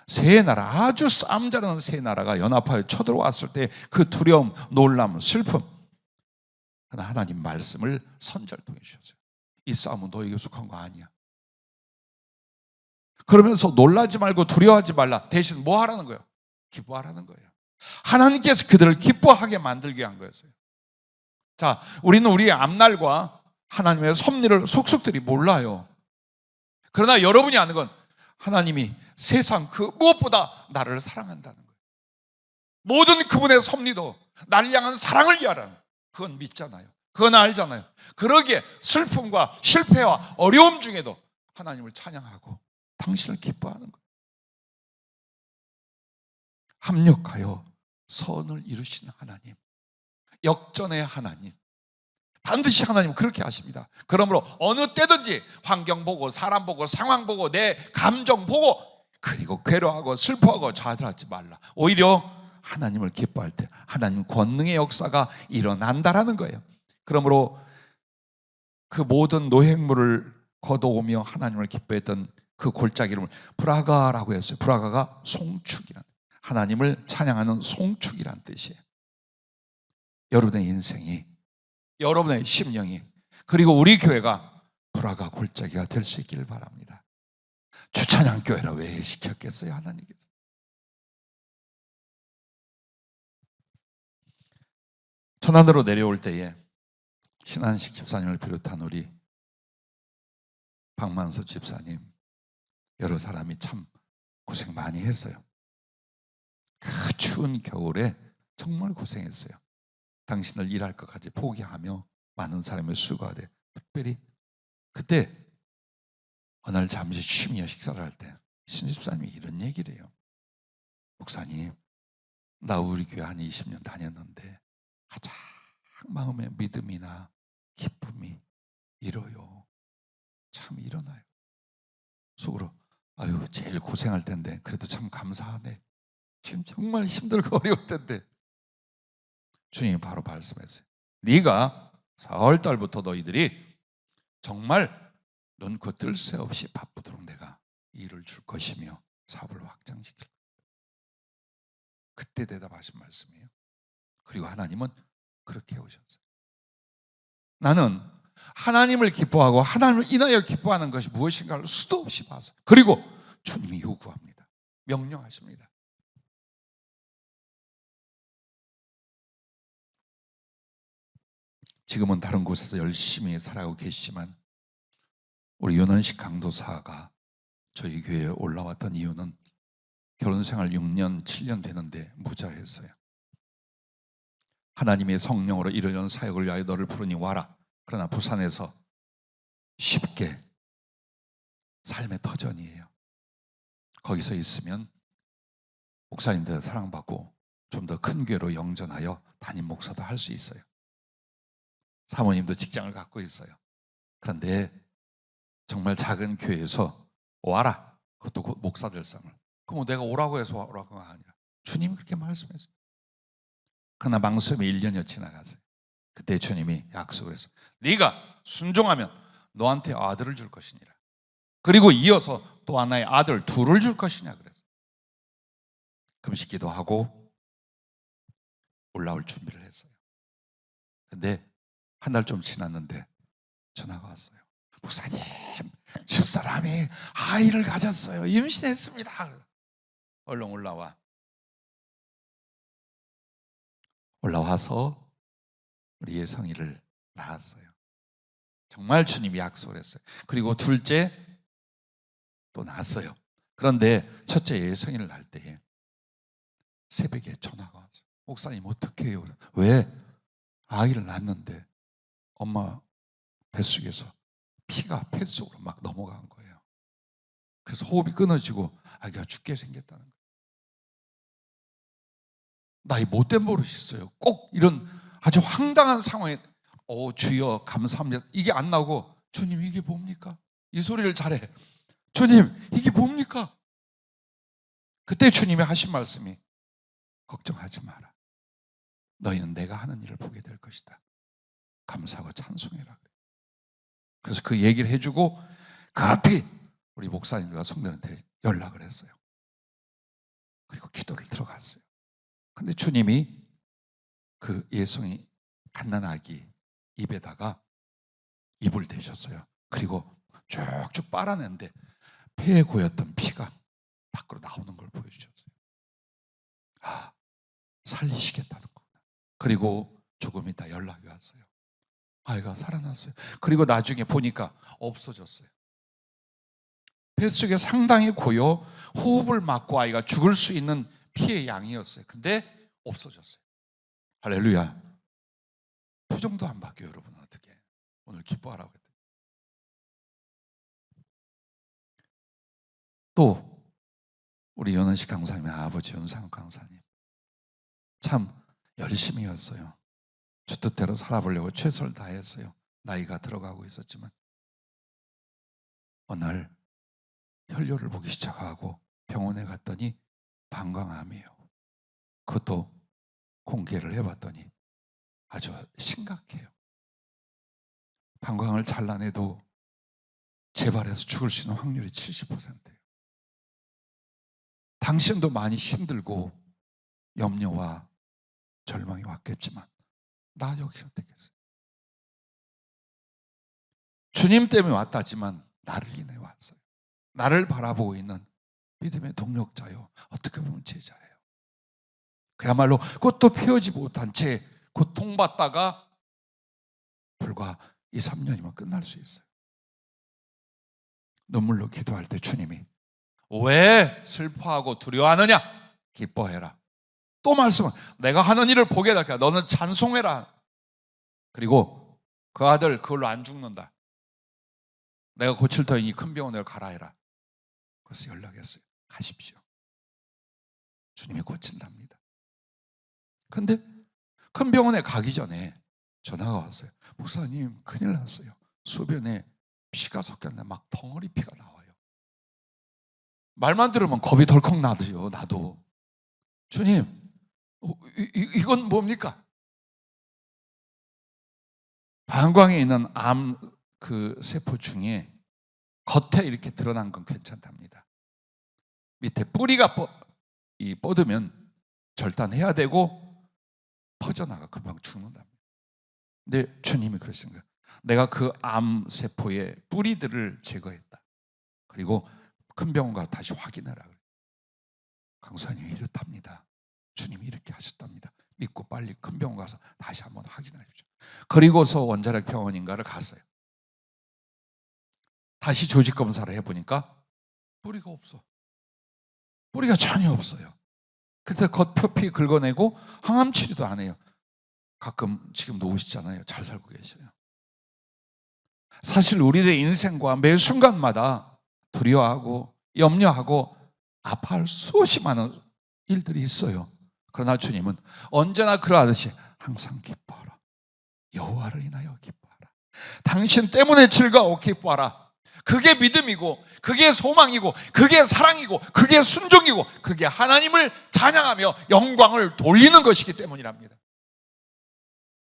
Speaker 1: 세 나라, 아주 싸움 잘하는 세 나라가 연합하여 쳐들어왔을 때 그 두려움, 놀람, 슬픔, 그러나 하나님 말씀을 선지자를 통해 주셨어요. 이 싸움은 너에게 속한 거 아니야. 그러면서 놀라지 말고 두려워하지 말라. 대신 뭐 하라는 거예요? 기뻐하라는 거예요. 하나님께서 그들을 기뻐하게 만들게 한 거였어요. 자, 우리는 우리의 앞날과 하나님의 섭리를 속속들이 몰라요. 그러나 여러분이 아는 건 하나님이 세상 그 무엇보다 나를 사랑한다는 거예요. 모든 그분의 섭리도 나를 향한 사랑을 위하라는 그건 믿잖아요. 그건 알잖아요. 그러기에 슬픔과 실패와 어려움 중에도 하나님을 찬양하고 당신을 기뻐하는 거예요. 합력하여 선을 이루시는 하나님, 역전의 하나님, 반드시 하나님은 그렇게 하십니다. 그러므로 어느 때든지 환경 보고 사람 보고 상황 보고 내 감정 보고 그리고 괴로워하고 슬퍼하고 좌절하지 말라. 오히려 하나님을 기뻐할 때 하나님 권능의 역사가 일어난다라는 거예요. 그러므로 그 모든 노획물을 걷어오며 하나님을 기뻐했던 그 골짜기 이름을 브라가라고 했어요. 브라가가 송축이란, 하나님을 찬양하는 송축이란 뜻이에요. 여러분의 인생이, 여러분의 심령이, 그리고 우리 교회가 브라가 골짜기가 될 수 있기를 바랍니다. 주찬양 교회라 왜 시켰겠어요, 하나님께서? 천안으로 내려올 때에 신한식 집사님을 비롯한 우리 박만섭 집사님 여러 사람이 참 고생 많이 했어요. 그 추운 겨울에 정말 고생했어요. 당신을 일할 것까지 포기하며 많은 사람의 수고하되, 특별히 그때 어느 날 잠시 쉬며 식사를 할 때 신집사님이 이런 얘기를 해요. 목사님, 나 우리 교회 한 20년 다녔는데 가장 마음의 믿음이나 기쁨이 일어요. 참 일어나요. 속으로 아유 제일 고생할 텐데 그래도 참 감사하네. 지금 정말 힘들고 어려울 텐데 주님이 바로 말씀했어요. 네가 4월달부터 너희들이 정말 눈코 뜰 새 없이 바쁘도록 내가 일을 줄 것이며 사업을 확장시킬 거야. 그때 대답하신 말씀이에요. 그리고 하나님은 그렇게 해오셨어요. 나는 하나님을 기뻐하고 하나님을 인하여 기뻐하는 것이 무엇인가를 수도 없이 봐서, 그리고 주님이 요구합니다. 명령하십니다. 지금은 다른 곳에서 열심히 살아가고 계시지만 우리 윤원식 강도사가 저희 교회에 올라왔던 이유는 결혼생활 6년 7년 되는데 무자했어요. 하나님의 성령으로 이르는 사역을 위하여 너를 부르니 와라. 그러나 부산에서 쉽게 삶의 터전이에요. 거기서 있으면 목사님들 사랑받고 좀 더 큰 교회로 영전하여 담임 목사도 할 수 있어요. 사모님도 직장을 갖고 있어요. 그런데 정말 작은 교회에서 와라. 그것도 곧 목사들 상을. 그럼 내가 오라고 해서 오라고가 아니라 주님이 그렇게 말씀했어요. 그러나 망설임이 1년여 지나갔어요. 그때 주님이 약속을 했어요. 네가 순종하면 너한테 아들을 줄 것이니라. 그리고 이어서 또 하나의 아들 둘을 줄 것이냐 그랬어요. 금식 기도하고 올라올 준비를 했어요. 근데 한 달 좀 지났는데 전화가 왔어요. 목사님, 집사람이 아이를 가졌어요. 임신했습니다. 얼른 올라와. 올라와서 우리 예성이를 낳았어요. 정말 주님이 약속을 했어요. 그리고 둘째 또 낳았어요. 그런데 첫째 예성이를 낳을 때에 새벽에 전화가 왔어요. 목사님 어떻게 해요? 왜? 아이를 낳았는데 엄마 뱃속에서 피가 폐 속으로 막 넘어간 거예요. 그래서 호흡이 끊어지고 아기가 죽게 생겼다는 거예요. 나이 못된 버릇이 있어요. 꼭 이런 아주 황당한 상황에 주여 감사합니다. 이게 안 나오고 주님 이게 뭡니까? 이 소리를 잘해. 주님 이게 뭡니까? 그때 주님이 하신 말씀이 걱정하지 마라. 너희는 내가 하는 일을 보게 될 것이다. 감사하고 찬송해라. 그래서 그 얘기를 해주고 급히 우리 목사님과 성도한테 연락을 했어요. 그리고 기도를 들어갔어요. 근데 주님이 그 예성이 갓난아기 입에다가 입을 대셨어요. 그리고 쭉쭉 빨아내는데 폐에 고였던 피가 밖으로 나오는 걸 보여주셨어요. 아, 살리시겠다는 거구나. 그리고 조금 있다 연락이 왔어요. 아이가 살아났어요. 그리고 나중에 보니까 없어졌어요. 뱃속에 상당히 고여 호흡을 막고 아이가 죽을 수 있는 피의 양이었어요. 근데 없어졌어요. 할렐루야. 표정도 안 바뀌어요. 여러분 어떻게 오늘 기뻐하라고 했더니. 또 우리 연원식 강사님의 아버지 윤상욱 강사님 참 열심히 했어요. 주 뜻대로 살아보려고 최선을 다했어요. 나이가 들어가고 있었지만 어느 날 혈뇨를 보기 시작하고 병원에 갔더니 방광암이에요. 그것도 공개를 해봤더니 아주 심각해요. 방광을 잘라내도 재발해서 죽을 수 있는 확률이 70%예요. 당신도 많이 힘들고 염려와 절망이 왔겠지만 나 여기 어떻게 했어요? 주님 때문에 왔다지만 나를 인해 왔어요. 나를 바라보고 있는 믿음의 동력자요, 어떻게 보면 제자예요. 그야말로 꽃도 피우지 못한 채 고통받다가 불과 2, 3년이면 끝날 수 있어요. 눈물로 기도할 때 주님이 왜 슬퍼하고 두려워하느냐? 기뻐해라. 또 말씀은 내가 하는 일을 보게 될 거야. 너는 찬송해라. 그리고 그 아들 그걸로 안 죽는다. 내가 고칠 터이니 큰 병원을 가라 해라. 그래서 연락했어요. 가십시오. 주님이 고친답니다. 그런데 큰 병원에 가기 전에 전화가 왔어요. 목사님, 큰일 났어요. 소변에 피가 섞였네. 막 덩어리 피가 나와요. 말만 들으면 겁이 덜컥 나도요. 나도. 주님, 이건 뭡니까? 방광에 있는 암 그 세포 중에 겉에 이렇게 드러난 건 괜찮답니다. 밑에 뿌리가 뻗으면 절단해야 되고 퍼져나가 금방 죽는답니다. 근데 주님이 그러신 거예요. 내가 그 암 세포의 뿌리들을 제거했다. 그리고 큰 병원 가서 다시 확인하라. 강사님이 이렇답니다. 주님이 이렇게 하셨답니다. 믿고 빨리 큰 병원 가서 다시 한번 확인하십시오. 그리고서 원자력 병원인가를 갔어요. 다시 조직 검사를 해보니까 뿌리가 없어. 뿌리가 전혀 없어요. 그래서 겉표피 긁어내고 항암 치료도 안 해요. 가끔 지금 놓으시잖아요. 잘 살고 계셔요. 사실 우리의 인생과 매 순간마다 두려워하고 염려하고 아파할 수없이 많은 일들이 있어요. 그러나 주님은 언제나 그러하듯이 항상 기뻐하라. 여호와를 인하여 기뻐하라. 당신 때문에 즐거워 기뻐하라. 그게 믿음이고 그게 소망이고 그게 사랑이고 그게 순종이고 그게 하나님을 찬양하며 영광을 돌리는 것이기 때문이랍니다.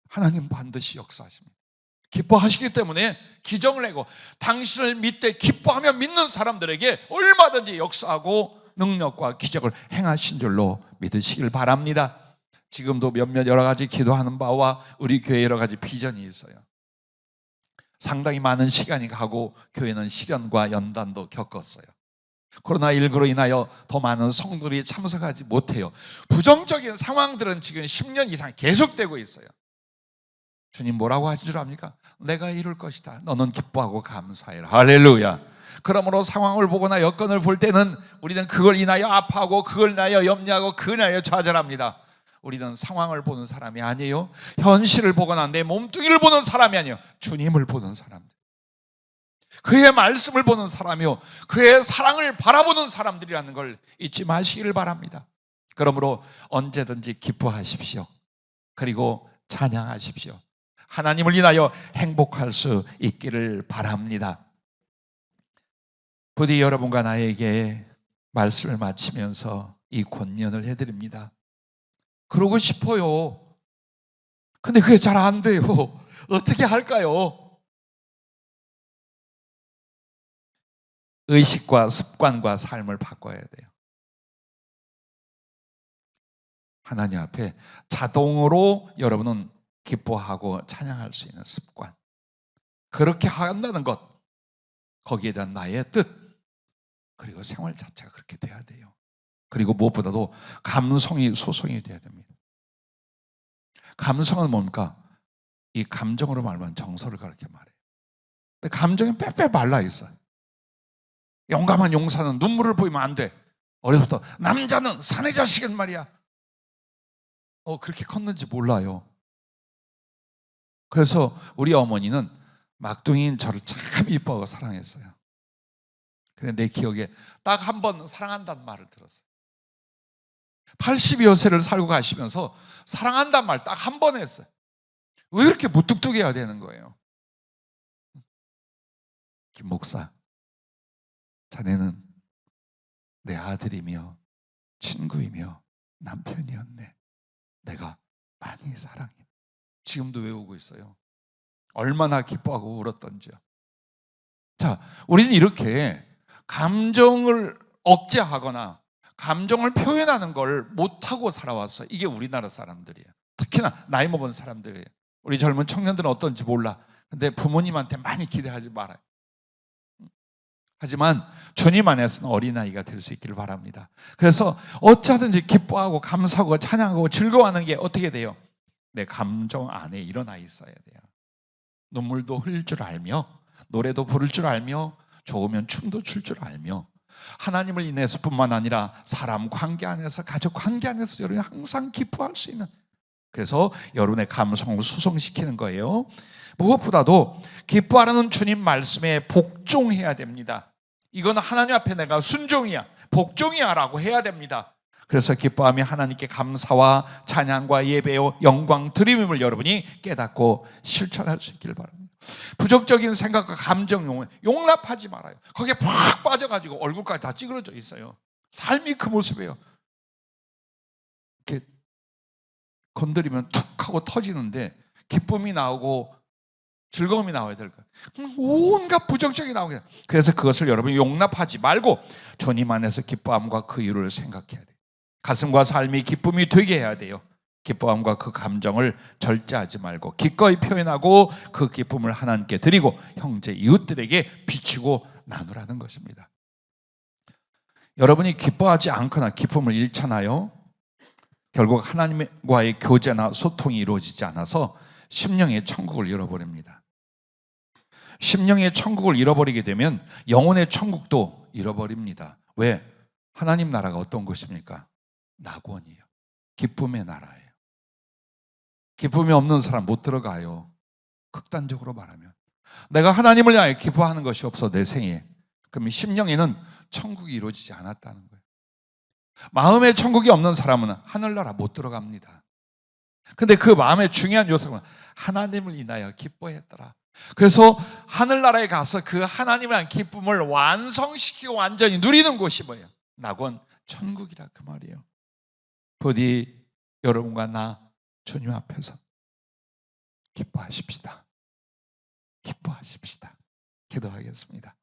Speaker 1: 하나님 반드시 역사하십니다. 기뻐하시기 때문에 기적을 내고 당신을 믿되 기뻐하며 믿는 사람들에게 얼마든지 역사하고 능력과 기적을 행하신 줄로 믿으시길 바랍니다. 지금도 몇몇 여러 가지 기도하는 바와 우리 교회 여러 가지 비전이 있어요. 상당히 많은 시간이 가고 교회는 시련과 연단도 겪었어요. 코로나19로 인하여 더 많은 성도들이 참석하지 못해요. 부정적인 상황들은 지금 10년 이상 계속되고 있어요. 주님 뭐라고 하신 줄 압니까? 내가 이룰 것이다. 너는 기뻐하고 감사해라. 할렐루야. 그러므로 상황을 보거나 여건을 볼 때는 우리는 그걸 인하여 아파하고 그걸 인하여 염려하고 그걸 인하여 좌절합니다. 우리는 상황을 보는 사람이 아니에요. 현실을 보거나 내 몸뚱이를 보는 사람이 아니에요. 주님을 보는 사람들. 그의 말씀을 보는 사람이요. 그의 사랑을 바라보는 사람들이라는 걸 잊지 마시기를 바랍니다. 그러므로 언제든지 기뻐하십시오. 그리고 찬양하십시오. 하나님을 인하여 행복할 수 있기를 바랍니다. 부디 여러분과 나에게 말씀을 마치면서 이 권면을 해드립니다. 그러고 싶어요. 근데 그게 잘 안 돼요. 어떻게 할까요? 의식과 습관과 삶을 바꿔야 돼요. 하나님 앞에 자동으로 여러분은 기뻐하고 찬양할 수 있는 습관, 그렇게 한다는 것, 거기에 대한 나의 뜻, 그리고 생활 자체가 그렇게 돼야 돼요. 그리고 무엇보다도 감성이 소성이 돼야 됩니다. 감성은 뭡니까? 이 감정으로 말하면 정서를 그렇게 말해요. 근데 감정이 빼빼 말라 있어요. 용감한 용사는 눈물을 보이면 안 돼. 어려서부터 남자는 사내 자식은 말이야. 그렇게 컸는지 몰라요. 그래서 우리 어머니는 막둥이인 저를 참 이뻐하고 사랑했어요. 근데 내 기억에 딱 한 번 사랑한다는 말을 들었어요. 80여 세를 살고 가시면서 사랑한다는 말 딱 한 번 했어요. 왜 이렇게 무뚝뚝해야 되는 거예요? 김 목사, 자네는 내 아들이며 친구이며 남편이었네. 내가 많이 사랑해. 지금도 외우고 있어요. 얼마나 기뻐하고 울었던지요. 자, 우리는 이렇게 감정을 억제하거나 감정을 표현하는 걸 못하고 살아왔어요. 이게 우리나라 사람들이에요. 특히나 나이 먹은 사람들이에요. 우리 젊은 청년들은 어떤지 몰라. 근데 부모님한테 많이 기대하지 말아요. 하지만 주님 안에서는 어린아이가 될 수 있기를 바랍니다. 그래서 어쩌든지 기뻐하고 감사하고 찬양하고 즐거워하는 게 어떻게 돼요? 내 감정 안에 일어나 있어야 돼요. 눈물도 흘릴 줄 알며 노래도 부를 줄 알며 좋으면 춤도 출 줄 알며 하나님을 인해서 뿐만 아니라 사람 관계 안에서 가족 관계 안에서 여러분이 항상 기뻐할 수 있는, 그래서 여러분의 감성을 수성시키는 거예요. 무엇보다도 기뻐하라는 주님 말씀에 복종해야 됩니다. 이건 하나님 앞에 내가 순종이야, 복종이야 라고 해야 됩니다. 그래서 기뻐하며 하나님께 감사와 찬양과 예배요 영광 드림임을 여러분이 깨닫고 실천할 수 있기를 바랍니다. 부정적인 생각과 감정 용납하지 말아요. 거기에 팍 빠져가지고 얼굴까지 다 찌그러져 있어요. 삶이 그 모습이에요. 이렇게 건드리면 툭 하고 터지는데 기쁨이 나오고 즐거움이 나와야 될 거예요. 온갖 부정적이 나오게. 그래서 그것을 여러분이 용납하지 말고 주님 안에서 기뻐함과 그 이유를 생각해야 돼요. 가슴과 삶이 기쁨이 되게 해야 돼요. 기뻐함과 그 감정을 절제하지 말고 기꺼이 표현하고 그 기쁨을 하나님께 드리고 형제 이웃들에게 비추고 나누라는 것입니다. 여러분이 기뻐하지 않거나 기쁨을 잃잖아요. 결국 하나님과의 교제나 소통이 이루어지지 않아서 심령의 천국을 잃어버립니다. 심령의 천국을 잃어버리게 되면 영혼의 천국도 잃어버립니다. 왜? 하나님 나라가 어떤 것입니까? 낙원이에요. 기쁨의 나라예요. 기쁨이 없는 사람 못 들어가요. 극단적으로 말하면 내가 하나님을 위하여 기뻐하는 것이 없어 내 생에, 그러면 심령에는 천국이 이루어지지 않았다는 거예요. 마음의 천국이 없는 사람은 하늘나라 못 들어갑니다. 근데 그 마음의 중요한 요소는 하나님을 인하여 기뻐했더라. 그래서 하늘나라에 가서 그 하나님을 위한 기쁨을 완성시키고 완전히 누리는 곳이 뭐예요? 낙원, 천국이라 그 말이에요. 부디 여러분과 나 주님 앞에서 기뻐하십시다. 기뻐하십시다. 기도하겠습니다.